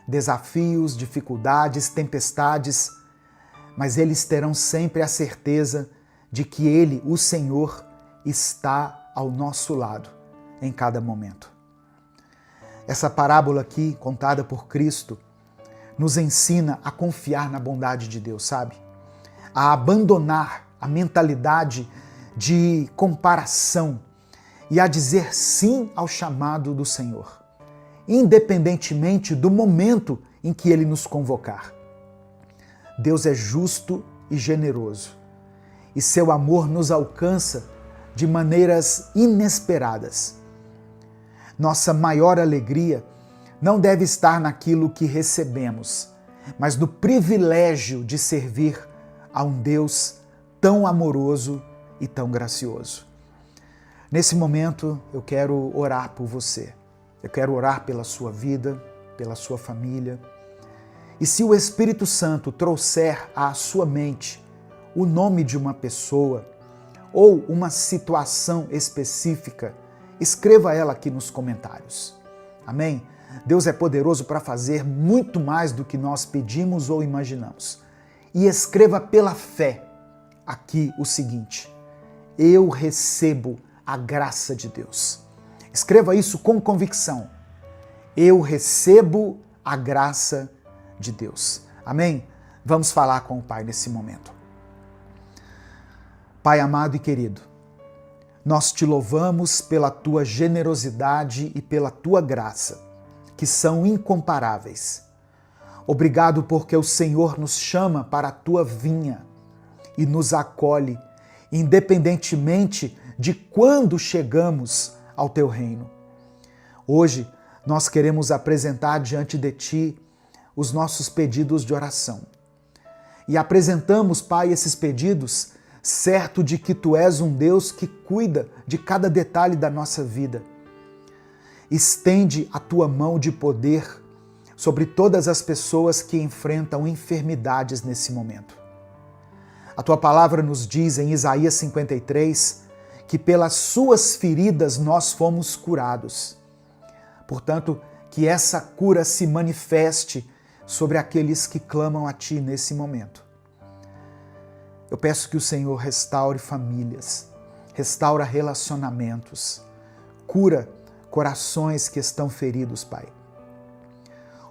[SPEAKER 1] desafios, dificuldades, tempestades, mas eles terão sempre a certeza de que Ele, o Senhor, está ao nosso lado em cada momento. Essa parábola aqui, contada por Cristo, nos ensina a confiar na bondade de Deus, sabe? A abandonar a mentalidade de comparação e a dizer sim ao chamado do Senhor, independentemente do momento em que Ele nos convocar. Deus é justo e generoso, e seu amor nos alcança de maneiras inesperadas. Nossa maior alegria não deve estar naquilo que recebemos, mas no privilégio de servir a um Deus tão amoroso e tão gracioso. Nesse momento, eu quero orar por você. Eu quero orar pela sua vida, pela sua família. E se o Espírito Santo trouxer à sua mente o nome de uma pessoa ou uma situação específica, escreva ela aqui nos comentários. Amém? Deus é poderoso para fazer muito mais do que nós pedimos ou imaginamos. E escreva pela fé aqui o seguinte: eu recebo a graça de Deus. Escreva isso com convicção. Eu recebo a graça de Deus. Amém? Vamos falar com o Pai nesse momento. Pai amado e querido, nós te louvamos pela tua generosidade e pela tua graça, que são incomparáveis. Obrigado porque o Senhor nos chama para a tua vinha e nos acolhe, independentemente de quando chegamos ao teu reino. Hoje, nós queremos apresentar diante de ti os nossos pedidos de oração. E apresentamos, Pai, esses pedidos, certo de que tu és um Deus que cuida de cada detalhe da nossa vida. Estende a tua mão de poder sobre todas as pessoas que enfrentam enfermidades nesse momento. A tua palavra nos diz em Isaías 53 que pelas suas feridas nós fomos curados. Portanto, que essa cura se manifeste sobre aqueles que clamam a ti nesse momento. Eu peço que o Senhor restaure famílias, restaura relacionamentos, cura corações que estão feridos, Pai.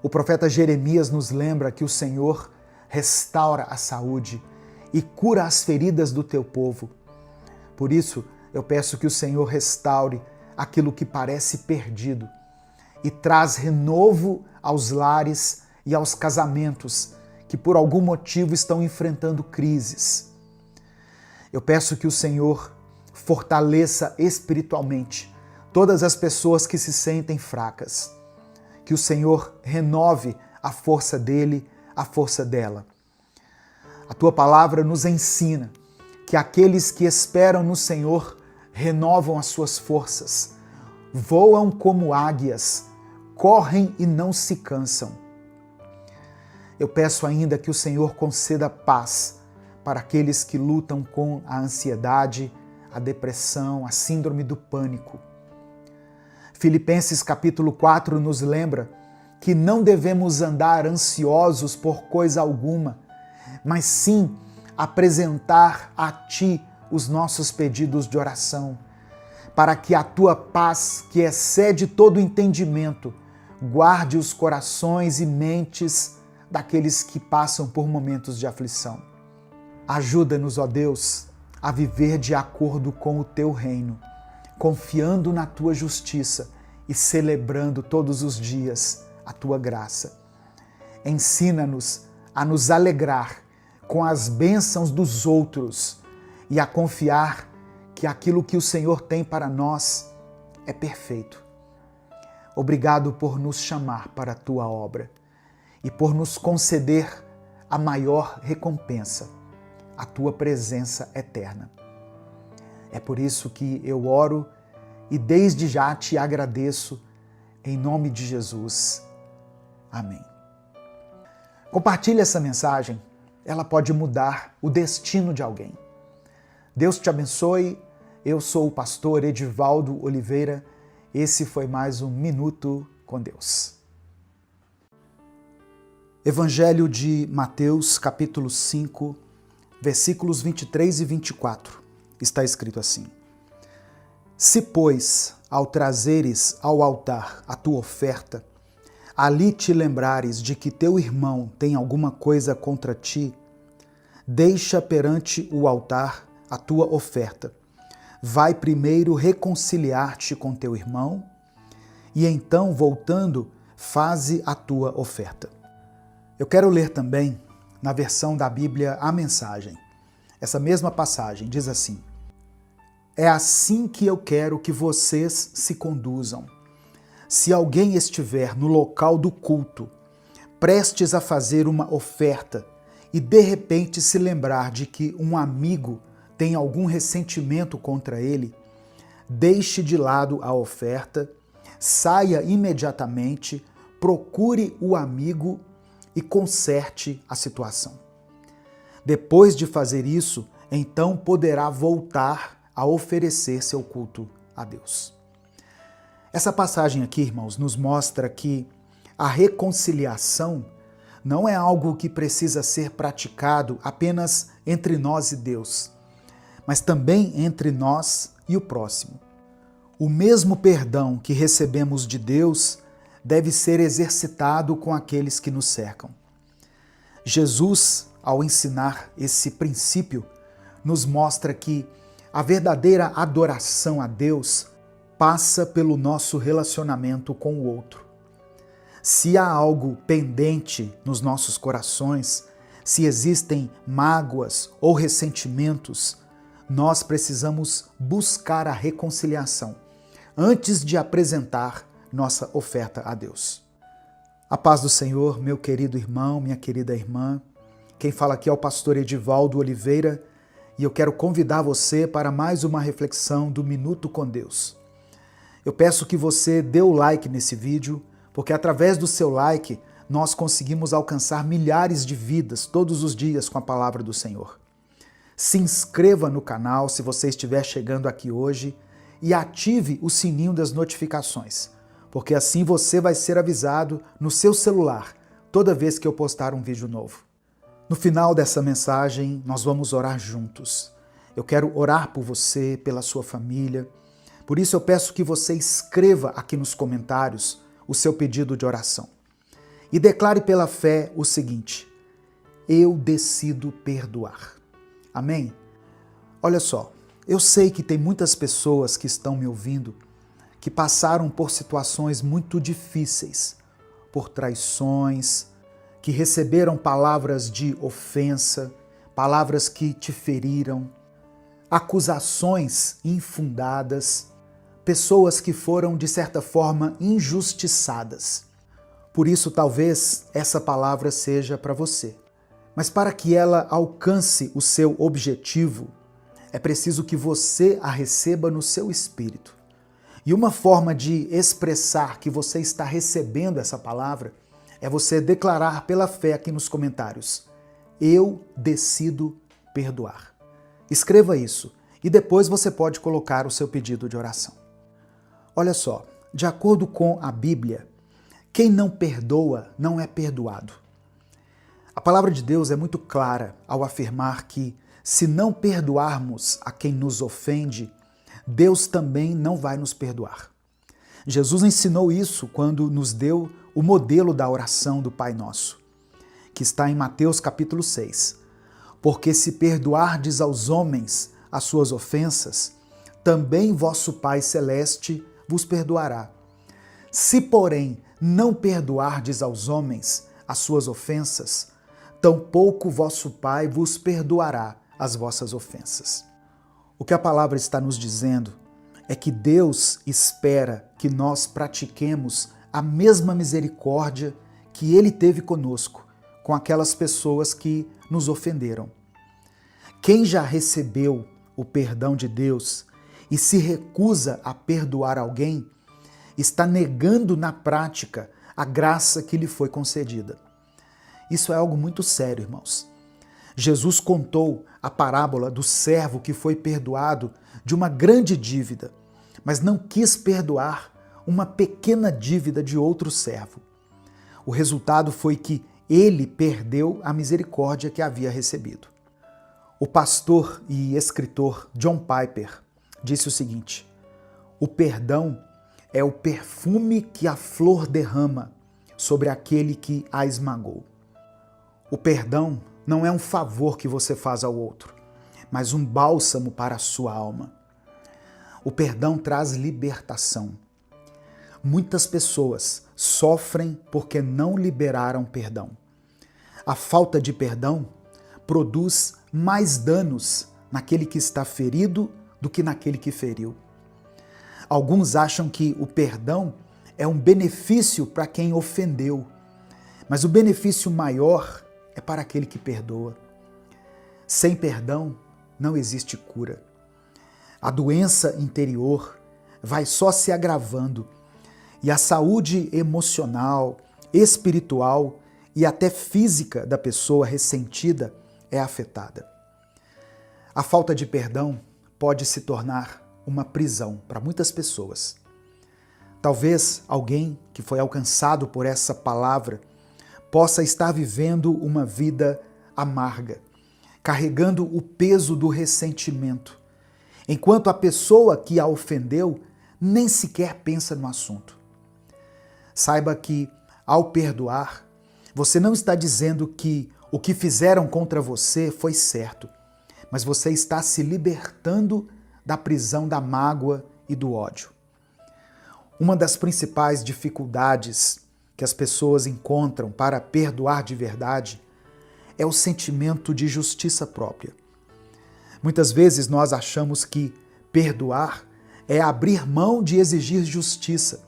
[SPEAKER 1] O profeta Jeremias nos lembra que o Senhor restaura a saúde e cura as feridas do teu povo. Por isso, eu peço que o Senhor restaure aquilo que parece perdido e traz renovo aos lares e aos casamentos que por algum motivo estão enfrentando crises. Eu peço que o Senhor fortaleça espiritualmente todas as pessoas que se sentem fracas. Que o Senhor renove a força dele, a força dela. A tua palavra nos ensina que aqueles que esperam no Senhor renovam as suas forças, voam como águias, correm e não se cansam. Eu peço ainda que o Senhor conceda paz para aqueles que lutam com a ansiedade, a depressão, a síndrome do pânico. Filipenses capítulo 4 nos lembra que não devemos andar ansiosos por coisa alguma, mas sim apresentar a Ti os nossos pedidos de oração, para que a Tua paz, que excede todo entendimento, guarde os corações e mentes daqueles que passam por momentos de aflição. Ajuda-nos, ó Deus, a viver de acordo com o Teu reino, confiando na Tua justiça e celebrando todos os dias a Tua graça. Ensina-nos a nos alegrar com as bênçãos dos outros e a confiar que aquilo que o Senhor tem para nós é perfeito. Obrigado por nos chamar para a Tua obra e por nos conceder a maior recompensa, a Tua presença eterna. É por isso que eu oro e desde já te agradeço, em nome de Jesus. Amém. Compartilhe essa mensagem, ela pode mudar o destino de alguém. Deus te abençoe, eu sou o pastor Edivaldo Oliveira, esse foi mais um Minuto com Deus. Evangelho de Mateus, capítulo 5, versículos 23 e 24, está escrito assim: Se, pois, ao trazeres ao altar a tua oferta, ali te lembrares de que teu irmão tem alguma coisa contra ti, deixa perante o altar a tua oferta. Vai primeiro reconciliar-te com teu irmão, e então, voltando, faze a tua oferta. Eu quero ler também, na versão da Bíblia, a mensagem. Essa mesma passagem diz assim: É assim que eu quero que vocês se conduzam. Se alguém estiver no local do culto, prestes a fazer uma oferta, e de repente se lembrar de que um amigo tem algum ressentimento contra ele, deixe de lado a oferta, saia imediatamente, procure o amigo e conserte a situação. Depois de fazer isso, então poderá voltar a oferecer seu culto a Deus. Essa passagem aqui, irmãos, nos mostra que a reconciliação não é algo que precisa ser praticado apenas entre nós e Deus, mas também entre nós e o próximo. O mesmo perdão que recebemos de Deus deve ser exercitado com aqueles que nos cercam. Jesus, ao ensinar esse princípio, nos mostra que a verdadeira adoração a Deus passa pelo nosso relacionamento com o outro. Se há algo pendente nos nossos corações, se existem mágoas ou ressentimentos, nós precisamos buscar a reconciliação antes de apresentar nossa oferta a Deus. A paz do Senhor, meu querido irmão, minha querida irmã. Quem fala aqui é o pastor Edivaldo Oliveira e eu quero convidar você para mais uma reflexão do Minuto com Deus. Eu peço que você dê o like nesse vídeo, porque através do seu like nós conseguimos alcançar milhares de vidas todos os dias com a palavra do Senhor. Se inscreva no canal se você estiver chegando aqui hoje e ative o sininho das notificações, porque assim você vai ser avisado no seu celular toda vez que eu postar um vídeo novo. No final dessa mensagem, nós vamos orar juntos. Eu quero orar por você, pela sua família. Por isso eu peço que você escreva aqui nos comentários o seu pedido de oração. E declare pela fé o seguinte: eu decido perdoar. Amém? Olha só, eu sei que tem muitas pessoas que estão me ouvindo que passaram por situações muito difíceis, por traições, que receberam palavras de ofensa, palavras que te feriram. acusações infundadas, pessoas que foram, de certa forma, injustiçadas. Por isso, talvez essa palavra seja para você. Mas para que ela alcance o seu objetivo, é preciso que você a receba no seu espírito. E uma forma de expressar que você está recebendo essa palavra é você declarar pela fé aqui nos comentários: eu decido perdoar. Escreva isso e depois você pode colocar o seu pedido de oração. Olha só, de acordo com a Bíblia, quem não perdoa não é perdoado. A palavra de Deus é muito clara ao afirmar que, se não perdoarmos a quem nos ofende, Deus também não vai nos perdoar. Jesus ensinou isso quando nos deu o modelo da oração do Pai Nosso, que está em Mateus capítulo 6. Porque se perdoardes aos homens as suas ofensas, também vosso Pai Celeste vos perdoará. Se, porém, não perdoardes aos homens as suas ofensas, tampouco vosso Pai vos perdoará as vossas ofensas. O que a palavra está nos dizendo é que Deus espera que nós pratiquemos a mesma misericórdia que Ele teve conosco, com aquelas pessoas que nos ofenderam. Quem já recebeu o perdão de Deus e se recusa a perdoar alguém, está negando na prática a graça que lhe foi concedida. Isso é algo muito sério, irmãos. Jesus contou a parábola do servo que foi perdoado de uma grande dívida, mas não quis perdoar uma pequena dívida de outro servo. O resultado foi que ele perdeu a misericórdia que havia recebido. O pastor e escritor John Piper disse o seguinte: o perdão é o perfume que a flor derrama sobre aquele que a esmagou. O perdão não é um favor que você faz ao outro, mas um bálsamo para a sua alma. O perdão traz libertação. Muitas pessoas sofrem porque não liberaram perdão. A falta de perdão produz mais danos naquele que está ferido do que naquele que feriu. Alguns acham que o perdão é um benefício para quem ofendeu, mas o benefício maior é para aquele que perdoa. Sem perdão não existe cura. A doença interior vai só se agravando e a saúde emocional, espiritual e até física da pessoa ressentida é afetada. A falta de perdão pode se tornar uma prisão para muitas pessoas. Talvez alguém que foi alcançado por essa palavra possa estar vivendo uma vida amarga, carregando o peso do ressentimento, enquanto a pessoa que a ofendeu nem sequer pensa no assunto. Saiba que, ao perdoar, você não está dizendo que o que fizeram contra você foi certo, mas você está se libertando da prisão da mágoa e do ódio. Uma das principais dificuldades que as pessoas encontram para perdoar de verdade é o sentimento de justiça própria. Muitas vezes nós achamos que perdoar é abrir mão de exigir justiça,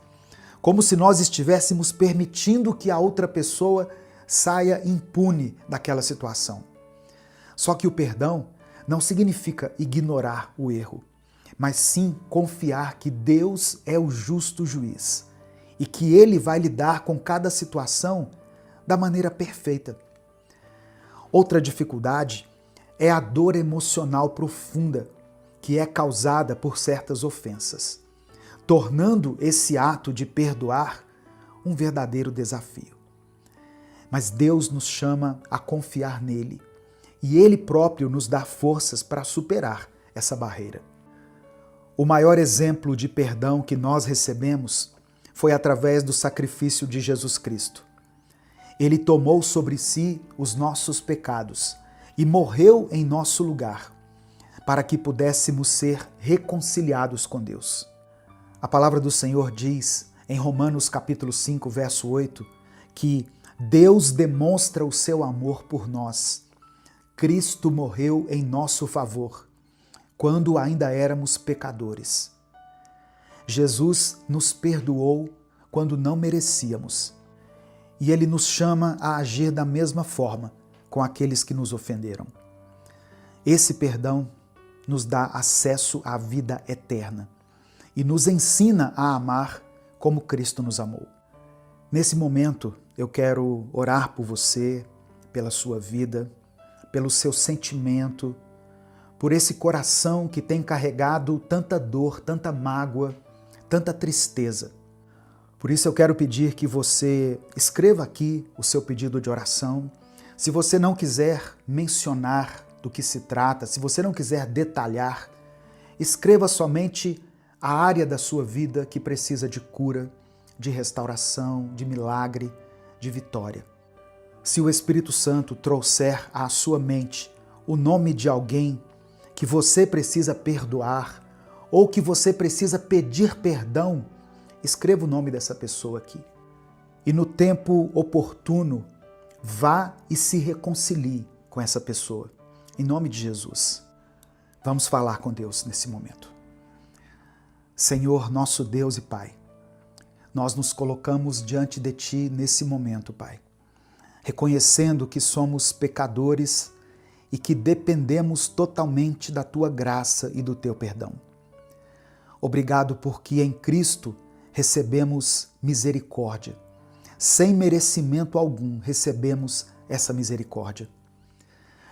[SPEAKER 1] como se nós estivéssemos permitindo que a outra pessoa saia impune daquela situação. Só que o perdão não significa ignorar o erro, mas sim confiar que Deus é o justo juiz e que Ele vai lidar com cada situação da maneira perfeita. Outra dificuldade é a dor emocional profunda que é causada por certas ofensas, tornando esse ato de perdoar um verdadeiro desafio. Mas Deus nos chama a confiar nele e Ele próprio nos dá forças para superar essa barreira. O maior exemplo de perdão que nós recebemos foi através do sacrifício de Jesus Cristo. Ele tomou sobre si os nossos pecados e morreu em nosso lugar, para que pudéssemos ser reconciliados com Deus. A palavra do Senhor diz, em Romanos capítulo 5, verso 8, que Deus demonstra o seu amor por nós. Cristo morreu em nosso favor, quando ainda éramos pecadores. Jesus nos perdoou quando não merecíamos. E Ele nos chama a agir da mesma forma com aqueles que nos ofenderam. Esse perdão nos dá acesso à vida eterna e nos ensina a amar como Cristo nos amou. Nesse momento, eu quero orar por você, pela sua vida, pelo seu sentimento, por esse coração que tem carregado tanta dor, tanta mágoa, tanta tristeza. Por isso eu quero pedir que você escreva aqui o seu pedido de oração. Se você não quiser mencionar do que se trata, se você não quiser detalhar, escreva somente a área da sua vida que precisa de cura, de restauração, de milagre, de vitória. Se o Espírito Santo trouxer à sua mente o nome de alguém que você precisa perdoar ou que você precisa pedir perdão, escreva o nome dessa pessoa aqui. E no tempo oportuno, vá e se reconcilie com essa pessoa. Em nome de Jesus. Vamos falar com Deus nesse momento. Senhor, nosso Deus e Pai, nós nos colocamos diante de Ti nesse momento, Pai, reconhecendo que somos pecadores e que dependemos totalmente da Tua graça e do Teu perdão. Obrigado porque em Cristo recebemos misericórdia. Sem merecimento algum recebemos essa misericórdia.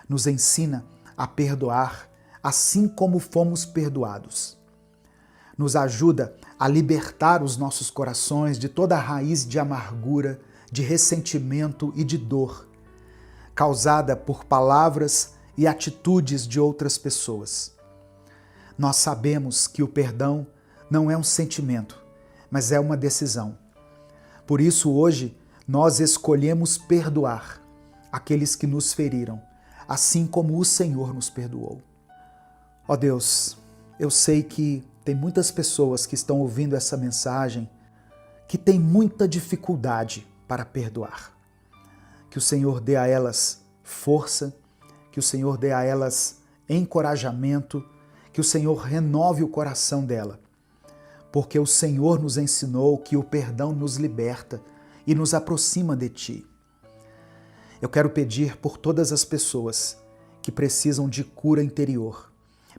[SPEAKER 1] Nos ensina a perdoar assim como fomos perdoados. Nos ajuda a libertar os nossos corações de toda a raiz de amargura, de ressentimento e de dor, causada por palavras e atitudes de outras pessoas. Nós sabemos que o perdão não é um sentimento, mas é uma decisão. Por isso, hoje, nós escolhemos perdoar aqueles que nos feriram, assim como o Senhor nos perdoou. Ó Deus, eu sei que tem muitas pessoas que estão ouvindo essa mensagem que têm muita dificuldade para perdoar. Que o Senhor dê a elas força, que o Senhor dê a elas encorajamento, que o Senhor renove o coração dela, porque o Senhor nos ensinou que o perdão nos liberta e nos aproxima de Ti. Eu quero pedir por todas as pessoas que precisam de cura interior,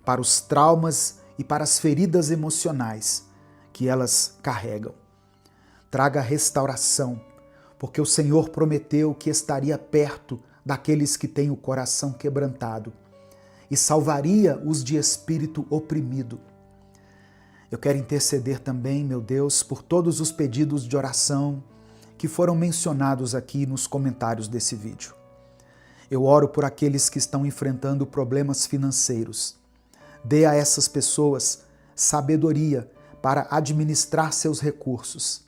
[SPEAKER 1] para os traumas e para as feridas emocionais que elas carregam. Traga restauração, porque o Senhor prometeu que estaria perto daqueles que têm o coração quebrantado e salvaria os de espírito oprimido. Eu quero interceder também, meu Deus, por todos os pedidos de oração que foram mencionados aqui nos comentários desse vídeo. Eu oro por aqueles que estão enfrentando problemas financeiros. Dê a essas pessoas sabedoria para administrar seus recursos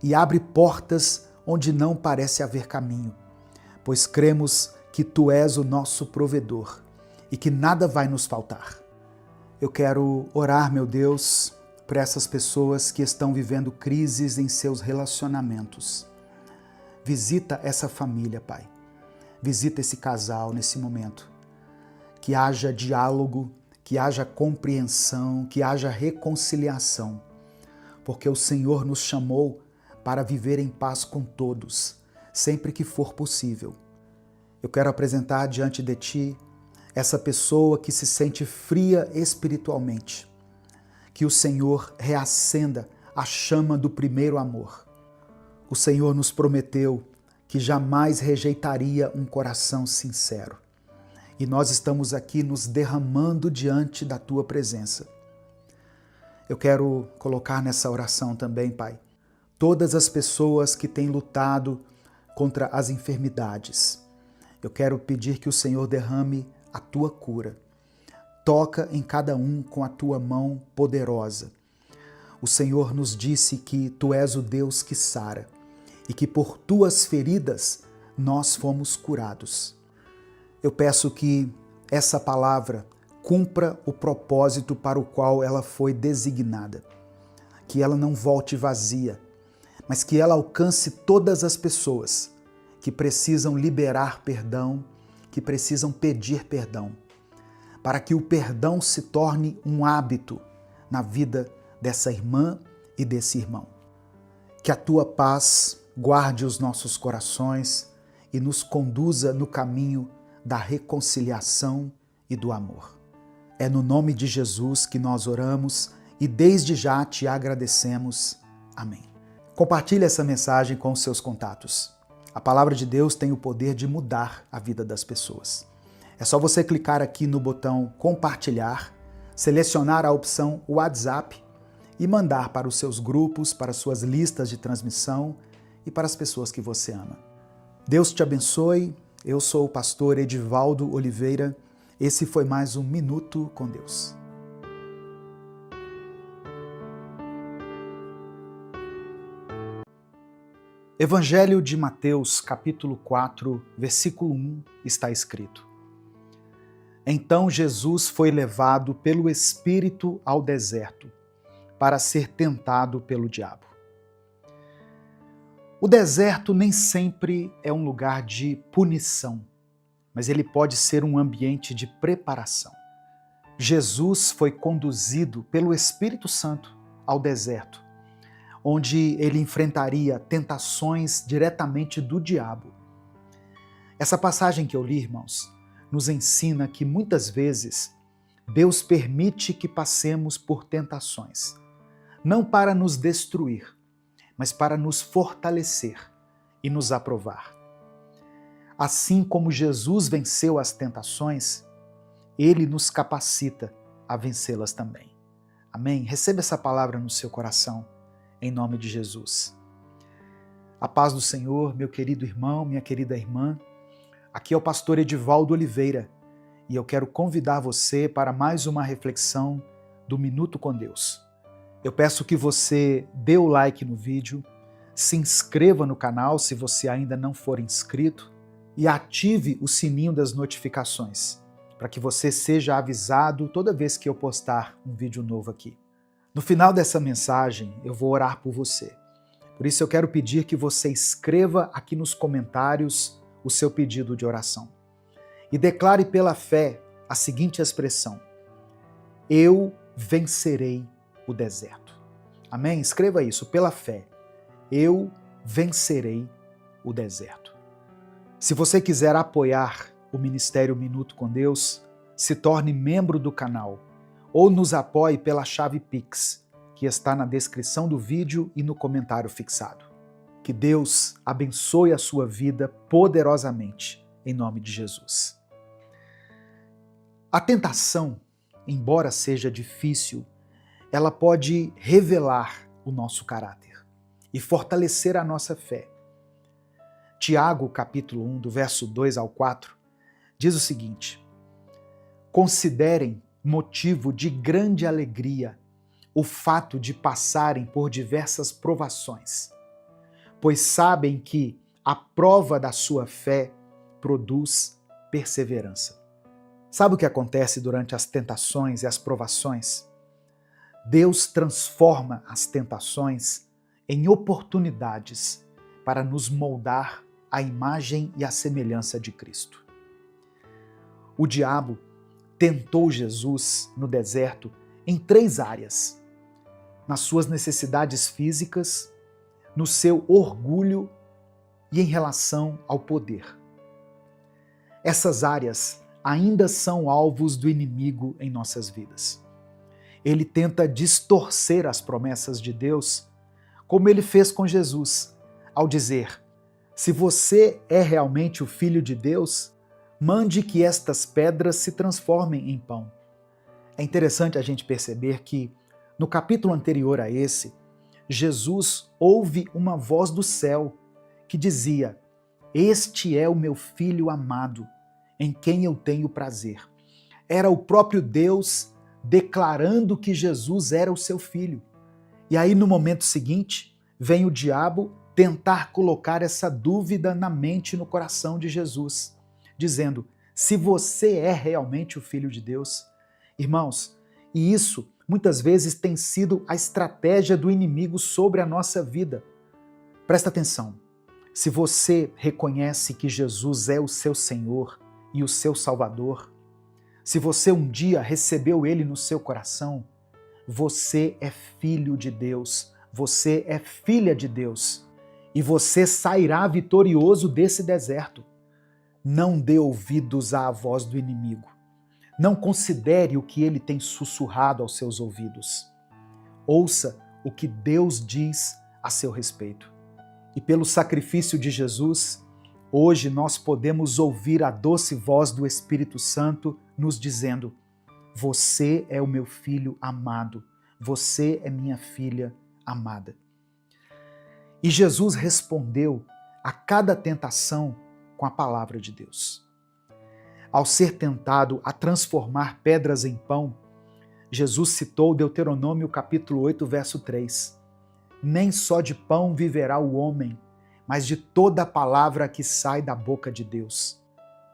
[SPEAKER 1] e abre portas onde não parece haver caminho, pois cremos que Tu és o nosso provedor e que nada vai nos faltar. Eu quero orar, meu Deus, por essas pessoas que estão vivendo crises em seus relacionamentos. Visita essa família, Pai. Visita esse casal nesse momento. Que haja diálogo, que haja compreensão, que haja reconciliação, porque o Senhor nos chamou para viver em paz com todos, sempre que for possível. Eu quero apresentar diante de Ti essa pessoa que se sente fria espiritualmente, que o Senhor reacenda a chama do primeiro amor. O Senhor nos prometeu que jamais rejeitaria um coração sincero. E nós estamos aqui nos derramando diante da Tua presença. Eu quero colocar nessa oração também, Pai, todas as pessoas que têm lutado contra as enfermidades. Eu quero pedir que o Senhor derrame a Tua cura. Toca em cada um com a Tua mão poderosa. O Senhor nos disse que Tu és o Deus que sara e que por Tuas feridas nós fomos curados. Eu peço que essa palavra cumpra o propósito para o qual ela foi designada. Que ela não volte vazia, mas que ela alcance todas as pessoas que precisam liberar perdão, que precisam pedir perdão. para que o perdão se torne um hábito na vida dessa irmã e desse irmão. Que a tua paz guarde os nossos corações e nos conduza no caminho da reconciliação e do amor. É no nome de Jesus que nós oramos e desde já te agradecemos. Amém. Compartilhe essa mensagem com os seus contatos. A palavra de Deus tem o poder de mudar a vida das pessoas. É só você clicar aqui no botão compartilhar, selecionar a opção WhatsApp e mandar para os seus grupos, para as suas listas de transmissão e para as pessoas que você ama. Deus te abençoe. Eu sou o pastor Edivaldo Oliveira. Esse foi mais um Minuto com Deus. Evangelho de Mateus, capítulo 4, versículo 1, está escrito: Então Jesus foi levado pelo Espírito ao deserto, para ser tentado pelo diabo. O deserto nem sempre é um lugar de punição, mas ele pode ser um ambiente de preparação. Jesus foi conduzido pelo Espírito Santo ao deserto, onde ele enfrentaria tentações diretamente do diabo. Essa passagem que eu li, irmãos, nos ensina que muitas vezes Deus permite que passemos por tentações, não para nos destruir, mas para nos fortalecer e nos aprovar. Assim como Jesus venceu as tentações, ele nos capacita a vencê-las também. Amém? Receba essa palavra no seu coração, em nome de Jesus. A paz do Senhor, meu querido irmão, minha querida irmã. Aqui é o pastor Edivaldo Oliveira e eu quero convidar você para mais uma reflexão do Minuto com Deus. Eu peço que você dê o like no vídeo, se inscreva no canal se você ainda não for inscrito e ative o sininho das notificações para que você seja avisado toda vez que eu postar um vídeo novo aqui. No final dessa mensagem, eu vou orar por você. Por isso eu quero pedir que você escreva aqui nos comentários o seu pedido de oração. E declare pela fé a seguinte expressão: eu vencerei o deserto. Amém? Escreva isso, pela fé. Eu vencerei o deserto. Se você quiser apoiar o Ministério Minuto com Deus, se torne membro do canal ou nos apoie pela chave Pix, que está na descrição do vídeo e no comentário fixado. Que Deus abençoe a sua vida poderosamente, em nome de Jesus. A tentação, embora seja difícil, ela pode revelar o nosso caráter e fortalecer a nossa fé. Tiago, capítulo 1, do verso 2 ao 4, diz o seguinte: considerem motivo de grande alegria o fato de passarem por diversas provações, pois sabem que a prova da sua fé produz perseverança. Sabe o que acontece durante as tentações e as provações? Deus transforma as tentações em oportunidades para nos moldar à imagem e à semelhança de Cristo. O diabo tentou Jesus no deserto em 3 áreas: nas suas necessidades físicas, no seu orgulho e em relação ao poder. Essas áreas ainda são alvos do inimigo em nossas vidas. Ele tenta distorcer as promessas de Deus, como ele fez com Jesus, ao dizer: se você é realmente o Filho de Deus, mande que estas pedras se transformem em pão. É interessante a gente perceber que, no capítulo anterior a esse, Jesus ouve uma voz do céu que dizia: este é o meu Filho amado, em quem eu tenho prazer. Era o próprio Deus declarando que Jesus era o seu Filho. E aí, no momento seguinte, vem o diabo tentar colocar essa dúvida na mente e no coração de Jesus, dizendo: se você é realmente o Filho de Deus. Irmãos, e isso muitas vezes tem sido a estratégia do inimigo sobre a nossa vida. Presta atenção, se você reconhece que Jesus é o seu Senhor e o seu Salvador, se você um dia recebeu ele no seu coração, você é filho de Deus, você é filha de Deus e você sairá vitorioso desse deserto. Não dê ouvidos à voz do inimigo. Não considere o que ele tem sussurrado aos seus ouvidos. Ouça o que Deus diz a seu respeito. E pelo sacrifício de Jesus, hoje nós podemos ouvir a doce voz do Espírito Santo nos dizendo: você é o meu filho amado, você é minha filha amada. E Jesus respondeu a cada tentação com a palavra de Deus. Ao ser tentado a transformar pedras em pão, Jesus citou Deuteronômio capítulo 8, verso 3. Nem só de pão viverá o homem, mas de toda a palavra que sai da boca de Deus.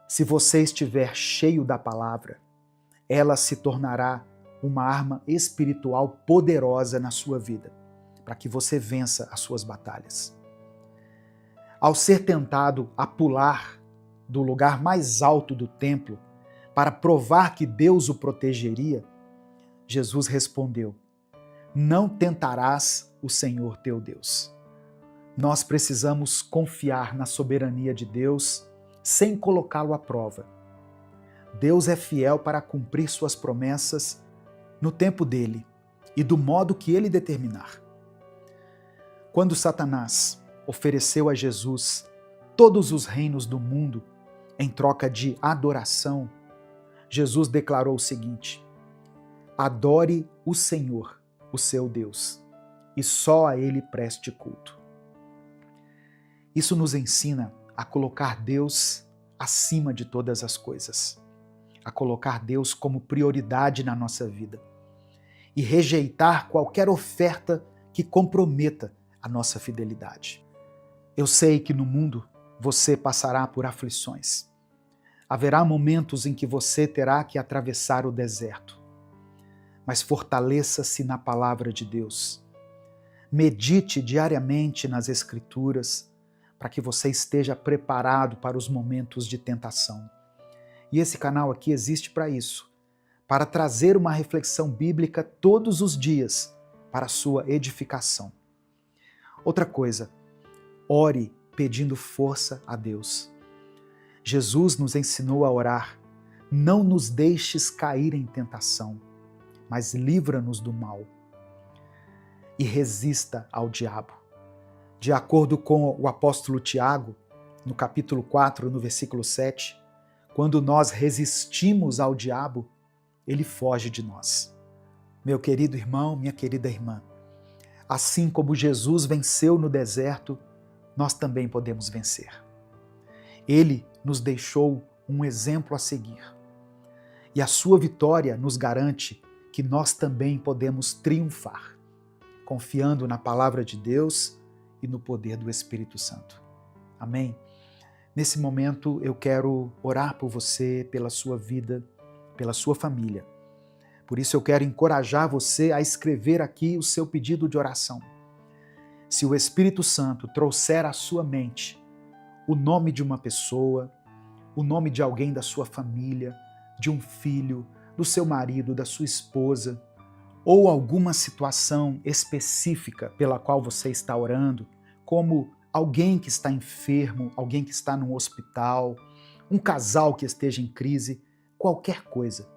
[SPEAKER 1] Se você estiver cheio da palavra, ela se tornará uma arma espiritual poderosa na sua vida, para que você vença as suas batalhas. Ao ser tentado a pular do lugar mais alto do templo para provar que Deus o protegeria, Jesus respondeu: não tentarás o Senhor teu Deus. Nós precisamos confiar na soberania de Deus sem colocá-lo à prova. Deus é fiel para cumprir suas promessas no tempo dele e do modo que ele determinar. Quando Satanás ofereceu a Jesus todos os reinos do mundo em troca de adoração, Jesus declarou o seguinte: adore o Senhor, o seu Deus, e só a ele preste culto. Isso nos ensina a colocar Deus acima de todas as coisas, a colocar Deus como prioridade na nossa vida e rejeitar qualquer oferta que comprometa a nossa fidelidade. Eu sei que no mundo você passará por aflições. Haverá momentos em que você terá que atravessar o deserto. Mas fortaleça-se na palavra de Deus. Medite diariamente nas Escrituras para que você esteja preparado para os momentos de tentação. E esse canal aqui existe para isso, para trazer uma reflexão bíblica todos os dias para a sua edificação. Outra coisa, ore pedindo força a Deus. Jesus nos ensinou a orar: não nos deixes cair em tentação, mas livra-nos do mal. E resista ao diabo. De acordo com o apóstolo Tiago, no capítulo 4, no versículo 7, quando nós resistimos ao diabo, ele foge de nós. Meu querido irmão, minha querida irmã, assim como Jesus venceu no deserto, nós também podemos vencer. Ele nos deixou um exemplo a seguir. E a sua vitória nos garante que nós também podemos triunfar, confiando na palavra de Deus e no poder do Espírito Santo. Amém? Nesse momento eu quero orar por você, pela sua vida, pela sua família. Por isso eu quero encorajar você a escrever aqui o seu pedido de oração. Se o Espírito Santo trouxer à sua mente o nome de uma pessoa, o nome de alguém da sua família, de um filho, do seu marido, da sua esposa, ou alguma situação específica pela qual você está orando, como alguém que está enfermo, alguém que está num hospital, um casal que esteja em crise, qualquer coisa,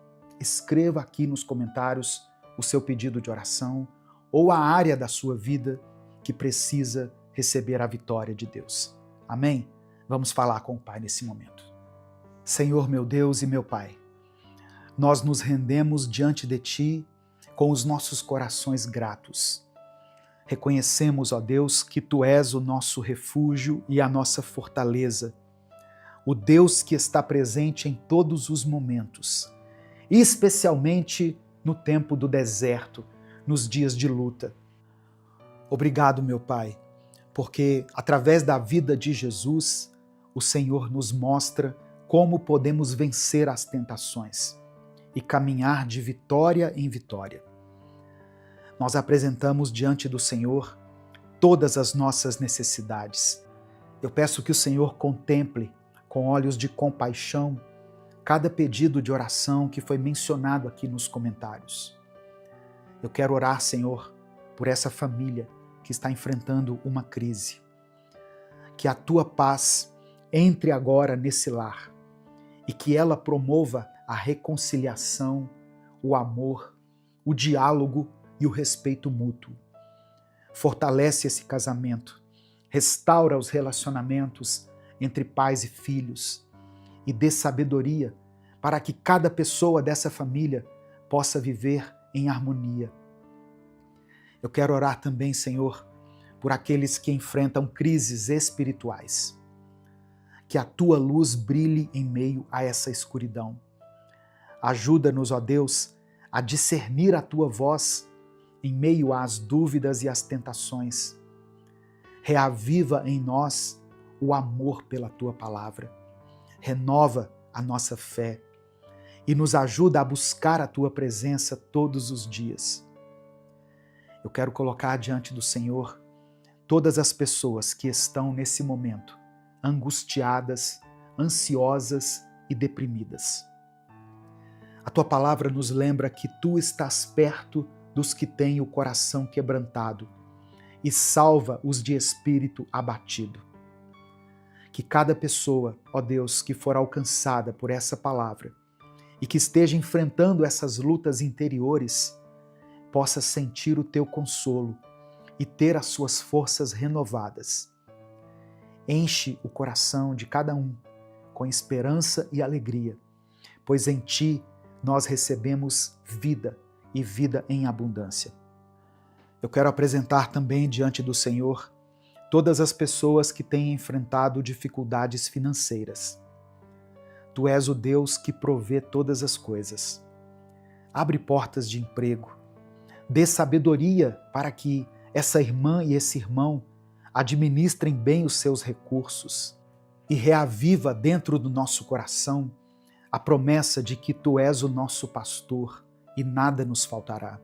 [SPEAKER 1] escreva aqui nos comentários o seu pedido de oração ou a área da sua vida que precisa receber a vitória de Deus. Amém? Vamos falar com o Pai nesse momento. Senhor, meu Deus e meu Pai, nós nos rendemos diante de Ti com os nossos corações gratos. Reconhecemos, ó Deus, que Tu és o nosso refúgio e a nossa fortaleza, o Deus que está presente em todos os momentos, e especialmente no tempo do deserto, nos dias de luta. Obrigado, meu Pai, porque através da vida de Jesus, o Senhor nos mostra como podemos vencer as tentações e caminhar de vitória em vitória. Nós apresentamos diante do Senhor todas as nossas necessidades. Eu peço que o Senhor contemple com olhos de compaixão cada pedido de oração que foi mencionado aqui nos comentários. Eu quero orar, Senhor, por essa família que está enfrentando uma crise. Que a tua paz entre agora nesse lar e que ela promova a reconciliação, o amor, o diálogo e o respeito mútuo. Fortalece esse casamento, restaura os relacionamentos entre pais e filhos e dê sabedoria para que cada pessoa dessa família possa viver em harmonia. Eu quero orar também, Senhor, por aqueles que enfrentam crises espirituais. Que a tua luz brilhe em meio a essa escuridão. Ajuda-nos, ó Deus, a discernir a tua voz em meio às dúvidas e às tentações. Reaviva em nós o amor pela tua palavra. Renova a nossa fé e nos ajuda a buscar a tua presença todos os dias. Eu quero colocar diante do Senhor todas as pessoas que estão nesse momento angustiadas, ansiosas e deprimidas. A tua palavra nos lembra que tu estás perto dos que têm o coração quebrantado e salva os de espírito abatido. Que cada pessoa, ó Deus, que for alcançada por essa palavra e que esteja enfrentando essas lutas interiores, possa sentir o teu consolo e ter as suas forças renovadas. Enche o coração de cada um com esperança e alegria, pois em ti nós recebemos vida e vida em abundância. Eu quero apresentar também diante do Senhor todas as pessoas que têm enfrentado dificuldades financeiras. Tu és o Deus que provê todas as coisas. Abre portas de emprego. Dê sabedoria para que essa irmã e esse irmão administrem bem os seus recursos e reaviva dentro do nosso coração a promessa de que tu és o nosso pastor e nada nos faltará.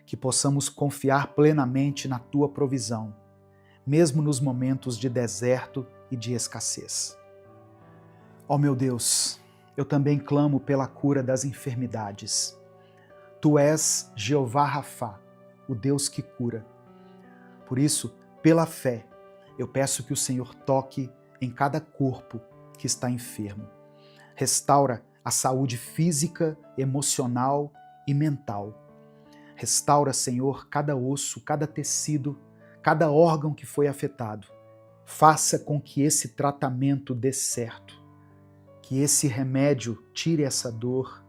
[SPEAKER 1] Que possamos confiar plenamente na tua provisão, mesmo nos momentos de deserto e de escassez. Ó meu Deus, eu também clamo pela cura das enfermidades. Tu és Jeová Rafá, o Deus que cura. Por isso, pela fé, eu peço que o Senhor toque em cada corpo que está enfermo. Restaura a saúde física, emocional e mental. Restaura, Senhor, cada osso, cada tecido, cada órgão que foi afetado. Faça com que esse tratamento dê certo, que esse remédio tire essa dor,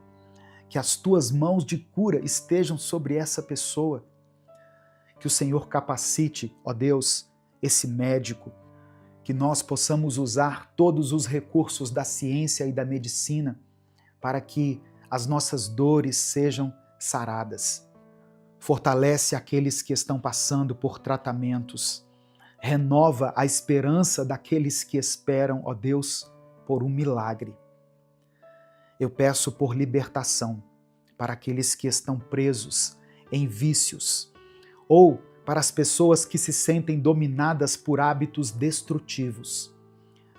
[SPEAKER 1] que as tuas mãos de cura estejam sobre essa pessoa, que o Senhor capacite, ó Deus, esse médico, que nós possamos usar todos os recursos da ciência e da medicina para que as nossas dores sejam saradas. Fortalece aqueles que estão passando por tratamentos. Renova a esperança daqueles que esperam, ó Deus, por um milagre. Eu peço por libertação para aqueles que estão presos em vícios ou para as pessoas que se sentem dominadas por hábitos destrutivos.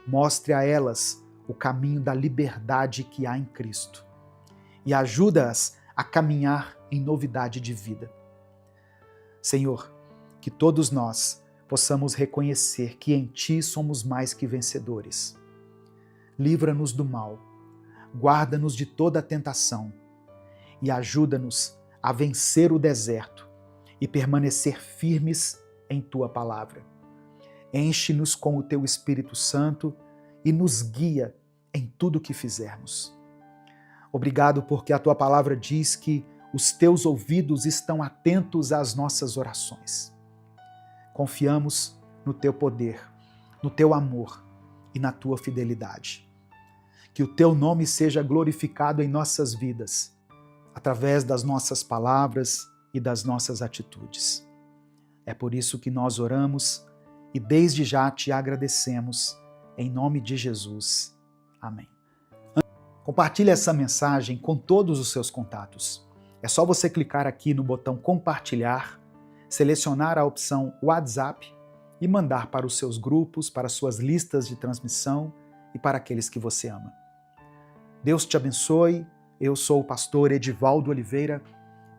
[SPEAKER 1] Mostre a elas o caminho da liberdade que há em Cristo e ajuda-as a caminhar em novidade de vida. Senhor, que todos nós possamos reconhecer que em Ti somos mais que vencedores. Livra-nos do mal, guarda-nos de toda a tentação e ajuda-nos a vencer o deserto e permanecer firmes em Tua palavra. Enche-nos com o Teu Espírito Santo e nos guia em tudo o que fizermos. Obrigado porque a Tua palavra diz que os Teus ouvidos estão atentos às nossas orações. Confiamos no Teu poder, no Teu amor e na Tua fidelidade. Que o Teu nome seja glorificado em nossas vidas, através das nossas palavras e das nossas atitudes. É por isso que nós oramos e desde já Te agradecemos, em nome de Jesus. Amém. Compartilhe essa mensagem com todos os seus contatos. É só você clicar aqui no botão compartilhar, selecionar a opção WhatsApp e mandar para os seus grupos, para suas listas de transmissão e para aqueles que você ama. Deus te abençoe. Eu sou o pastor Edivaldo Oliveira.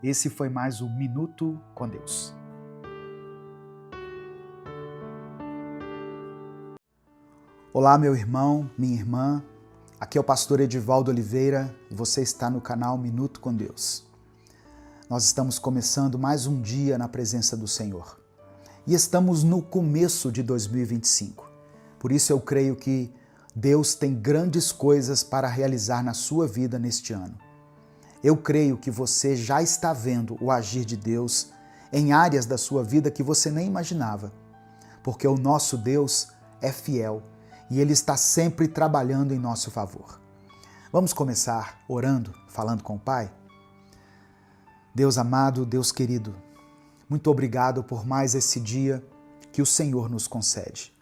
[SPEAKER 1] Esse foi mais um Minuto com Deus. Olá, meu irmão, minha irmã. Aqui é o pastor Edivaldo Oliveira e você está no canal Minuto com Deus. Nós estamos começando mais um dia na presença do Senhor. E estamos no começo de 2025. Por isso eu creio que Deus tem grandes coisas para realizar na sua vida neste ano. Eu creio que você já está vendo o agir de Deus em áreas da sua vida que você nem imaginava. Porque o nosso Deus é fiel e Ele está sempre trabalhando em nosso favor. Vamos começar orando, falando com o Pai? Deus amado, Deus querido, muito obrigado por mais esse dia que o Senhor nos concede.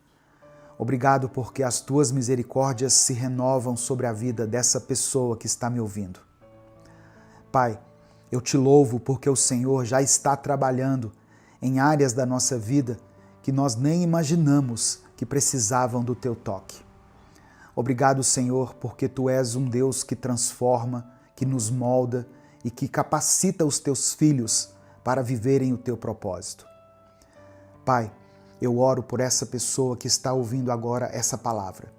[SPEAKER 1] Obrigado porque as Tuas misericórdias se renovam sobre a vida dessa pessoa que está me ouvindo. Pai, eu te louvo porque o Senhor já está trabalhando em áreas da nossa vida que nós nem imaginamos que precisavam do Teu toque. Obrigado, Senhor, porque Tu és um Deus que transforma, que nos molda e que capacita os Teus filhos para viverem o Teu propósito. Pai, eu oro por essa pessoa que está ouvindo agora essa palavra,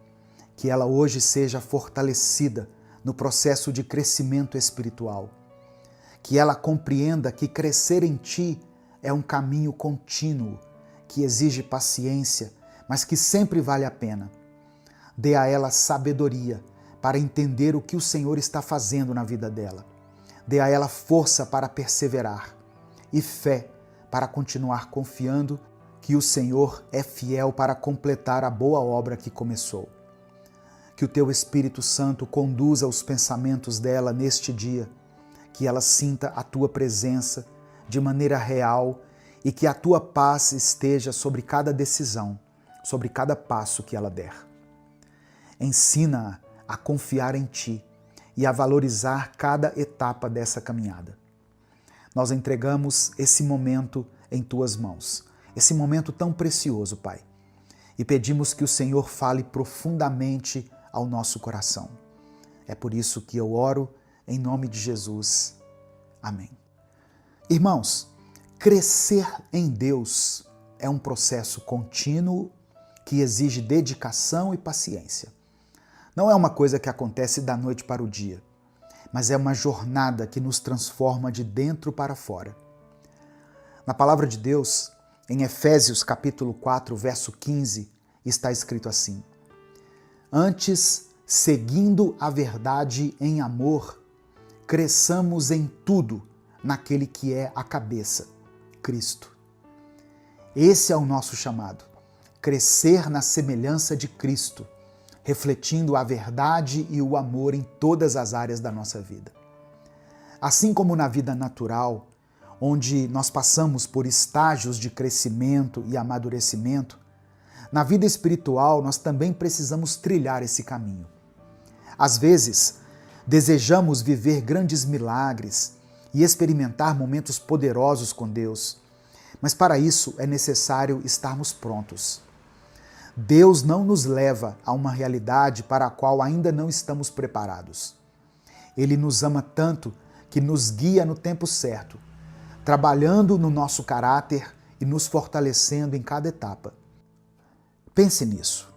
[SPEAKER 1] que ela hoje seja fortalecida no processo de crescimento espiritual, que ela compreenda que crescer em Ti é um caminho contínuo, que exige paciência, mas que sempre vale a pena. Dê a ela sabedoria para entender o que o Senhor está fazendo na vida dela. Dê a ela força para perseverar e fé para continuar confiando que o Senhor é fiel para completar a boa obra que começou. Que o Teu Espírito Santo conduza os pensamentos dela neste dia, que ela sinta a Tua presença de maneira real e que a Tua paz esteja sobre cada decisão, sobre cada passo que ela der. Ensina-a a confiar em Ti e a valorizar cada etapa dessa caminhada. Nós entregamos esse momento em Tuas mãos, esse momento tão precioso, Pai, e pedimos que o Senhor fale profundamente ao nosso coração. É por isso que eu oro em nome de Jesus. Amém. Irmãos, crescer em Deus é um processo contínuo que exige dedicação e paciência. Não é uma coisa que acontece da noite para o dia, mas é uma jornada que nos transforma de dentro para fora. Na palavra de Deus, em Efésios capítulo 4, verso 15, está escrito assim: Antes, seguindo a verdade em amor, cresçamos em tudo naquele que é a cabeça, Cristo. Esse é o nosso chamado. Crescer na semelhança de Cristo, refletindo a verdade e o amor em todas as áreas da nossa vida. Assim como na vida natural, onde nós passamos por estágios de crescimento e amadurecimento, na vida espiritual nós também precisamos trilhar esse caminho. Às vezes, desejamos viver grandes milagres e experimentar momentos poderosos com Deus, mas para isso é necessário estarmos prontos. Deus não nos leva a uma realidade para a qual ainda não estamos preparados. Ele nos ama tanto que nos guia no tempo certo, trabalhando no nosso caráter e nos fortalecendo em cada etapa. Pense nisso.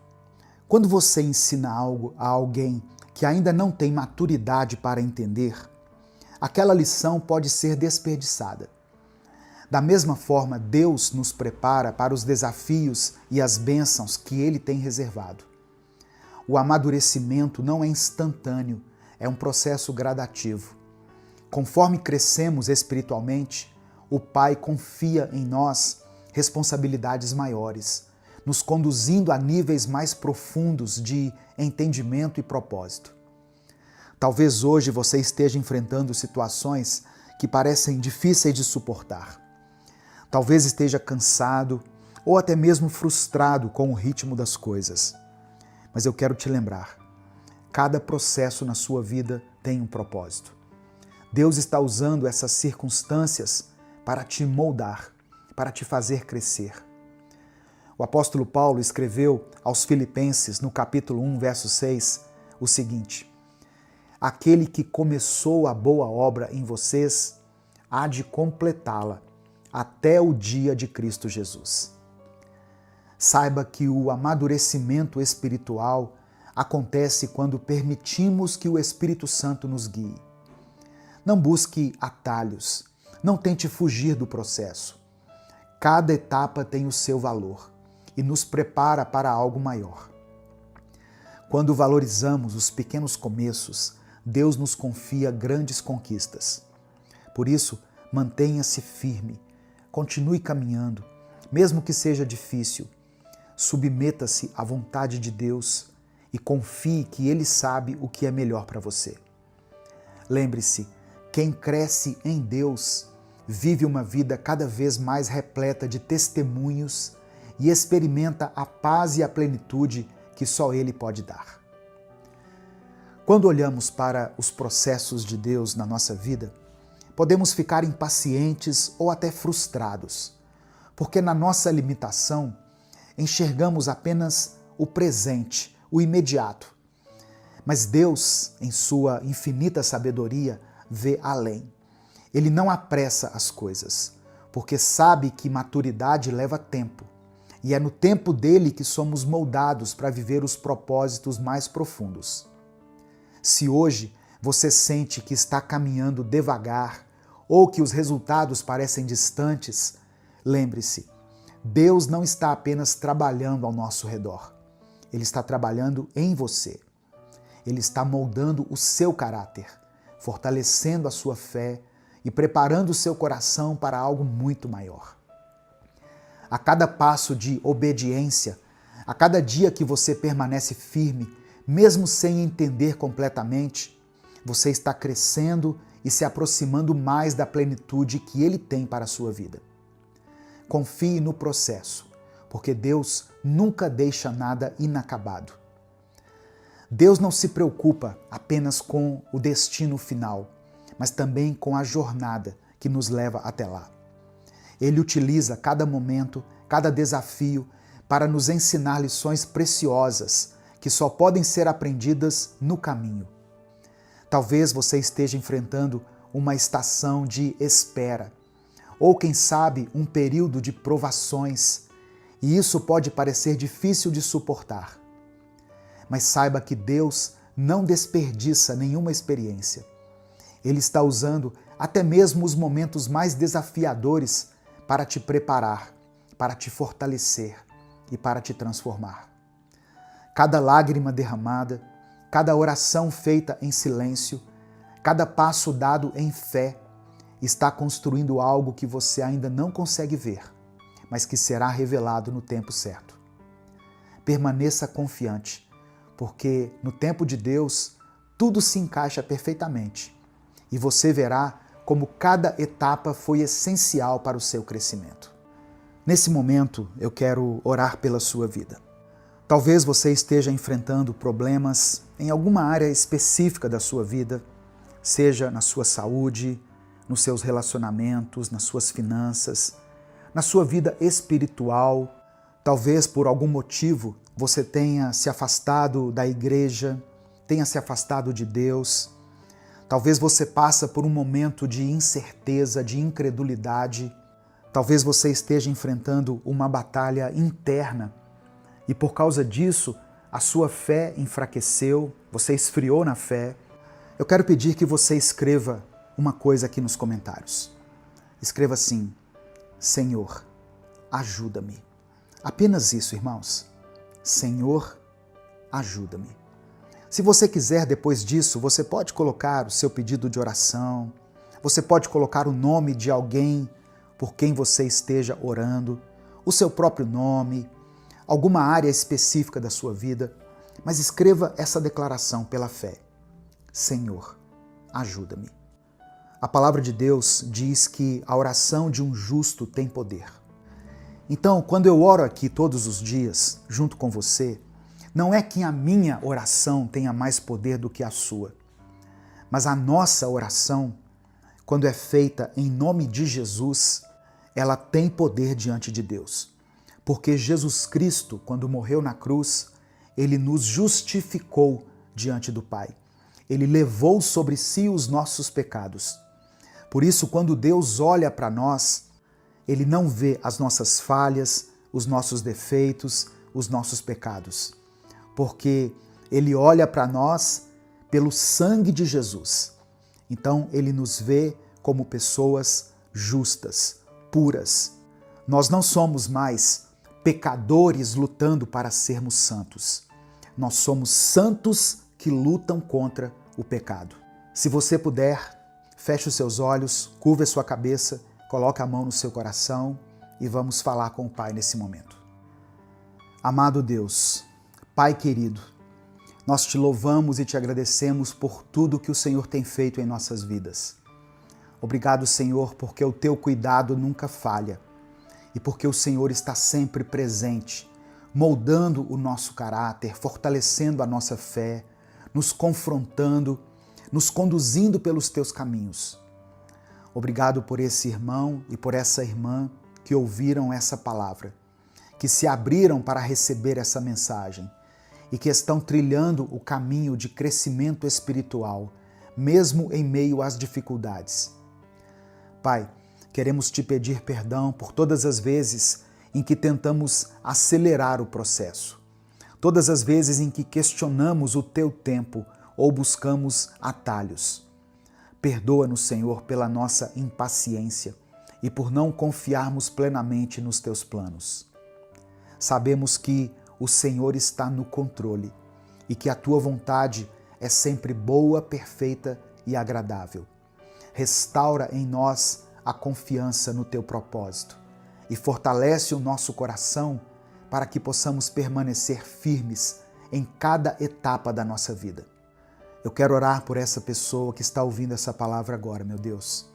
[SPEAKER 1] Quando você ensina algo a alguém que ainda não tem maturidade para entender, aquela lição pode ser desperdiçada. Da mesma forma, Deus nos prepara para os desafios e as bênçãos que Ele tem reservado. O amadurecimento não é instantâneo, é um processo gradativo. Conforme crescemos espiritualmente, o Pai confia em nós responsabilidades maiores, nos conduzindo a níveis mais profundos de entendimento e propósito. Talvez hoje você esteja enfrentando situações que parecem difíceis de suportar. Talvez esteja cansado ou até mesmo frustrado com o ritmo das coisas. Mas eu quero te lembrar, cada processo na sua vida tem um propósito. Deus está usando essas circunstâncias para te moldar, para te fazer crescer. O apóstolo Paulo escreveu aos Filipenses, no capítulo 1, verso 6, o seguinte: aquele que começou a boa obra em vocês há de completá-la até o dia de Cristo Jesus. Saiba que o amadurecimento espiritual acontece quando permitimos que o Espírito Santo nos guie. Não busque atalhos, não tente fugir do processo. Cada etapa tem o seu valor e nos prepara para algo maior. Quando valorizamos os pequenos começos, Deus nos confia grandes conquistas. Por isso, mantenha-se firme, continue caminhando, mesmo que seja difícil. Submeta-se à vontade de Deus e confie que Ele sabe o que é melhor para você. Lembre-se, quem cresce em Deus vive uma vida cada vez mais repleta de testemunhos e experimenta a paz e a plenitude que só Ele pode dar. Quando olhamos para os processos de Deus na nossa vida, podemos ficar impacientes ou até frustrados, porque na nossa limitação enxergamos apenas o presente, o imediato. Mas Deus, em sua infinita sabedoria, vê além. Ele não apressa as coisas, porque sabe que maturidade leva tempo. E é no tempo dele que somos moldados para viver os propósitos mais profundos. Se hoje você sente que está caminhando devagar ou que os resultados parecem distantes, lembre-se, Deus não está apenas trabalhando ao nosso redor. Ele está trabalhando em você. Ele está moldando o seu caráter, fortalecendo a sua fé e preparando o seu coração para algo muito maior. A cada passo de obediência, a cada dia que você permanece firme, mesmo sem entender completamente, você está crescendo e se aproximando mais da plenitude que Ele tem para a sua vida. Confie no processo, porque Deus nunca deixa nada inacabado. Deus não se preocupa apenas com o destino final, mas também com a jornada que nos leva até lá. Ele utiliza cada momento, cada desafio para nos ensinar lições preciosas que só podem ser aprendidas no caminho. Talvez você esteja enfrentando uma estação de espera, ou quem sabe um período de provações, e isso pode parecer difícil de suportar. Mas saiba que Deus não desperdiça nenhuma experiência. Ele está usando até mesmo os momentos mais desafiadores para te preparar, para te fortalecer e para te transformar. Cada lágrima derramada, cada oração feita em silêncio, cada passo dado em fé, está construindo algo que você ainda não consegue ver, mas que será revelado no tempo certo. Permaneça confiante, porque no tempo de Deus tudo se encaixa perfeitamente e você verá como cada etapa foi essencial para o seu crescimento. Nesse momento, eu quero orar pela sua vida. Talvez você esteja enfrentando problemas em alguma área específica da sua vida, seja na sua saúde, nos seus relacionamentos, nas suas finanças, na sua vida espiritual. Talvez por algum motivo você tenha se afastado da igreja, tenha se afastado de Deus. Talvez você passe por um momento de incerteza, de incredulidade. Talvez você esteja enfrentando uma batalha interna e por causa disso a sua fé enfraqueceu, você esfriou na fé. Eu quero pedir que você escreva uma coisa aqui nos comentários. Escreva assim: Senhor, ajuda-me. Apenas isso, irmãos. Senhor, ajuda-me. Se você quiser, depois disso, você pode colocar o seu pedido de oração, você pode colocar o nome de alguém por quem você esteja orando, o seu próprio nome, alguma área específica da sua vida, mas escreva essa declaração pela fé. Senhor, ajuda-me. A palavra de Deus diz que a oração de um justo tem poder. Então, quando eu oro aqui todos os dias, junto com você, não é que a minha oração tenha mais poder do que a sua, mas a nossa oração, quando é feita em nome de Jesus, ela tem poder diante de Deus. Porque Jesus Cristo, quando morreu na cruz, ele nos justificou diante do Pai. Ele levou sobre si os nossos pecados. Por isso, quando Deus olha para nós, Ele não vê as nossas falhas, os nossos defeitos, os nossos pecados. Porque Ele olha para nós pelo sangue de Jesus. Então, Ele nos vê como pessoas justas, puras. Nós não somos mais pecadores lutando para sermos santos. Nós somos santos que lutam contra o pecado. Se você puder, feche os seus olhos, curva a sua cabeça, coloque a mão no seu coração e vamos falar com o Pai nesse momento. Amado Deus, Pai querido, nós te louvamos e te agradecemos por tudo que o Senhor tem feito em nossas vidas. Obrigado, Senhor, porque o teu cuidado nunca falha e porque o Senhor está sempre presente, moldando o nosso caráter, fortalecendo a nossa fé, nos confrontando, nos conduzindo pelos teus caminhos. Obrigado por esse irmão e por essa irmã que ouviram essa palavra, que se abriram para receber essa mensagem e que estão trilhando o caminho de crescimento espiritual, mesmo em meio às dificuldades. Pai, queremos te pedir perdão por todas as vezes em que tentamos acelerar o processo, todas as vezes em que questionamos o teu tempo ou buscamos atalhos. Perdoa-nos, Senhor, pela nossa impaciência e por não confiarmos plenamente nos teus planos. Sabemos que o Senhor está no controle e que a tua vontade é sempre boa, perfeita e agradável. Restaura em nós a confiança no teu propósito e fortalece o nosso coração para que possamos permanecer firmes em cada etapa da nossa vida. Eu quero orar por essa pessoa que está ouvindo essa palavra agora, meu Deus,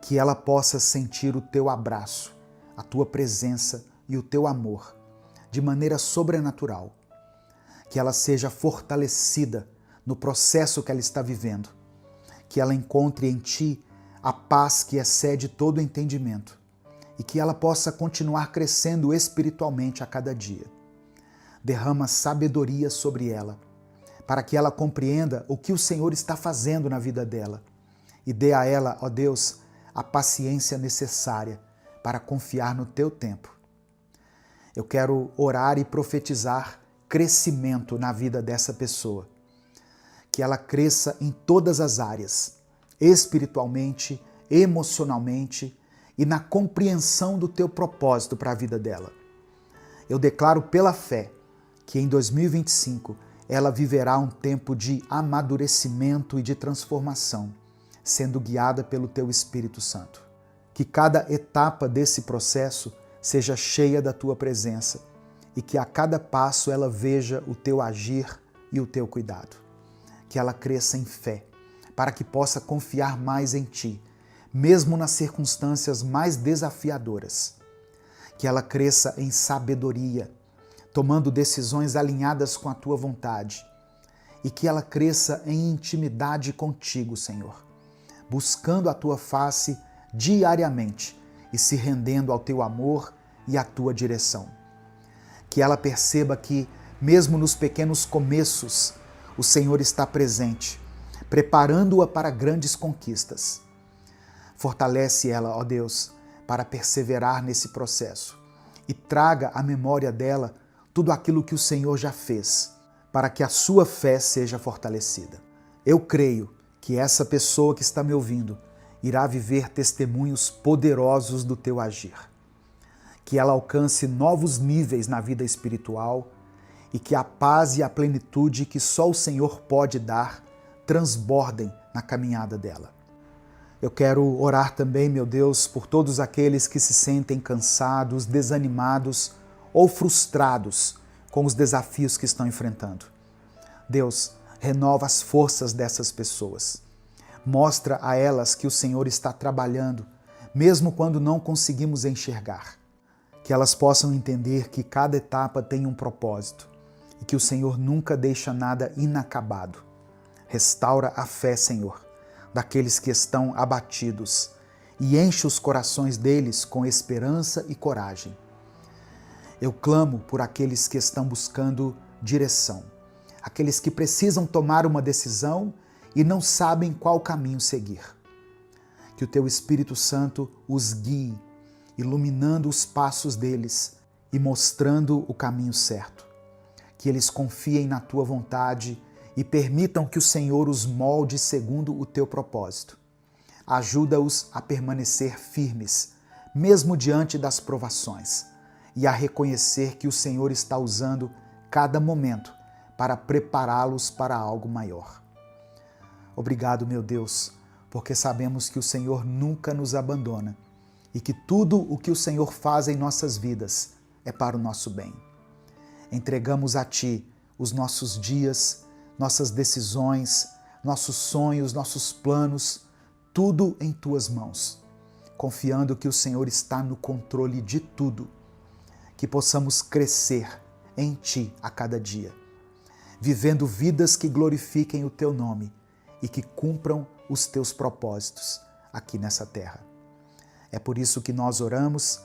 [SPEAKER 1] que ela possa sentir o teu abraço, a tua presença e o teu amor de maneira sobrenatural, que ela seja fortalecida no processo que ela está vivendo, que ela encontre em ti a paz que excede todo entendimento e que ela possa continuar crescendo espiritualmente a cada dia. Derrama sabedoria sobre ela, para que ela compreenda o que o Senhor está fazendo na vida dela e dê a ela, ó Deus, a paciência necessária para confiar no teu tempo. Eu quero orar e profetizar crescimento na vida dessa pessoa, que ela cresça em todas as áreas, espiritualmente, emocionalmente e na compreensão do teu propósito para a vida dela. Eu declaro pela fé que em 2025 ela viverá um tempo de amadurecimento e de transformação, sendo guiada pelo teu Espírito Santo. Que cada etapa desse processo seja cheia da tua presença e que a cada passo ela veja o teu agir e o teu cuidado. Que ela cresça em fé, para que possa confiar mais em ti, mesmo nas circunstâncias mais desafiadoras. Que ela cresça em sabedoria, tomando decisões alinhadas com a tua vontade. E que ela cresça em intimidade contigo, Senhor, buscando a tua face diariamente e se rendendo ao teu amor e à tua direção. Que ela perceba que, mesmo nos pequenos começos, o Senhor está presente, preparando-a para grandes conquistas. Fortalece ela, ó Deus, para perseverar nesse processo e traga à memória dela tudo aquilo que o Senhor já fez, para que a sua fé seja fortalecida. Eu creio que essa pessoa que está me ouvindo irá viver testemunhos poderosos do teu agir. Que ela alcance novos níveis na vida espiritual e que a paz e a plenitude que só o Senhor pode dar transbordem na caminhada dela. Eu quero orar também, meu Deus, por todos aqueles que se sentem cansados, desanimados ou frustrados com os desafios que estão enfrentando. Deus, renova as forças dessas pessoas. Mostra a elas que o Senhor está trabalhando, mesmo quando não conseguimos enxergar. Que elas possam entender que cada etapa tem um propósito e que o Senhor nunca deixa nada inacabado. Restaura a fé, Senhor, daqueles que estão abatidos e enche os corações deles com esperança e coragem. Eu clamo por aqueles que estão buscando direção, aqueles que precisam tomar uma decisão e não sabem qual caminho seguir. Que o teu Espírito Santo os guie, iluminando os passos deles e mostrando o caminho certo. Que eles confiem na tua vontade e permitam que o Senhor os molde segundo o teu propósito. Ajuda-os a permanecer firmes, mesmo diante das provações, e a reconhecer que o Senhor está usando cada momento para prepará-los para algo maior. Obrigado, meu Deus, porque sabemos que o Senhor nunca nos abandona e que tudo o que o Senhor faz em nossas vidas é para o nosso bem. Entregamos a Ti os nossos dias, nossas decisões, nossos sonhos, nossos planos, tudo em Tuas mãos, confiando que o Senhor está no controle de tudo, que possamos crescer em Ti a cada dia, vivendo vidas que glorifiquem o Teu nome e que cumpram os Teus propósitos aqui nessa terra. É por isso que nós oramos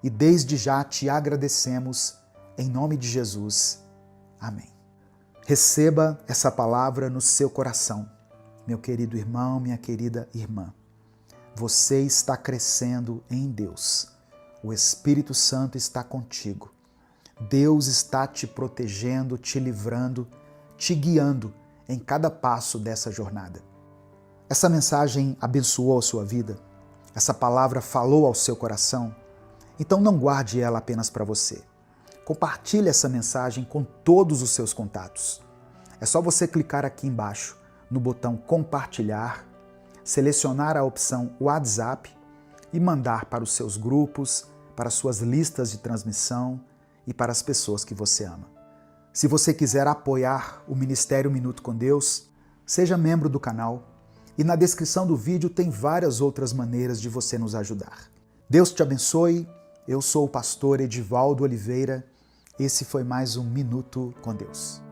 [SPEAKER 1] e desde já Te agradecemos, em nome de Jesus. Amém. Receba essa palavra no seu coração, meu querido irmão, minha querida irmã. Você está crescendo em Deus. O Espírito Santo está contigo. Deus está te protegendo, te livrando, te guiando em cada passo dessa jornada. Essa mensagem abençoou a sua vida? Essa palavra falou ao seu coração? Então não guarde ela apenas para você. Compartilhe essa mensagem com todos os seus contatos. É só você clicar aqui embaixo no botão compartilhar, selecionar a opção WhatsApp e mandar para os seus grupos, para suas listas de transmissão e para as pessoas que você ama. Se você quiser apoiar o Ministério Minuto com Deus, seja membro do canal e na descrição do vídeo tem várias outras maneiras de você nos ajudar. Deus te abençoe. Eu sou o pastor Edivaldo Oliveira. Esse foi mais um Minuto com Deus.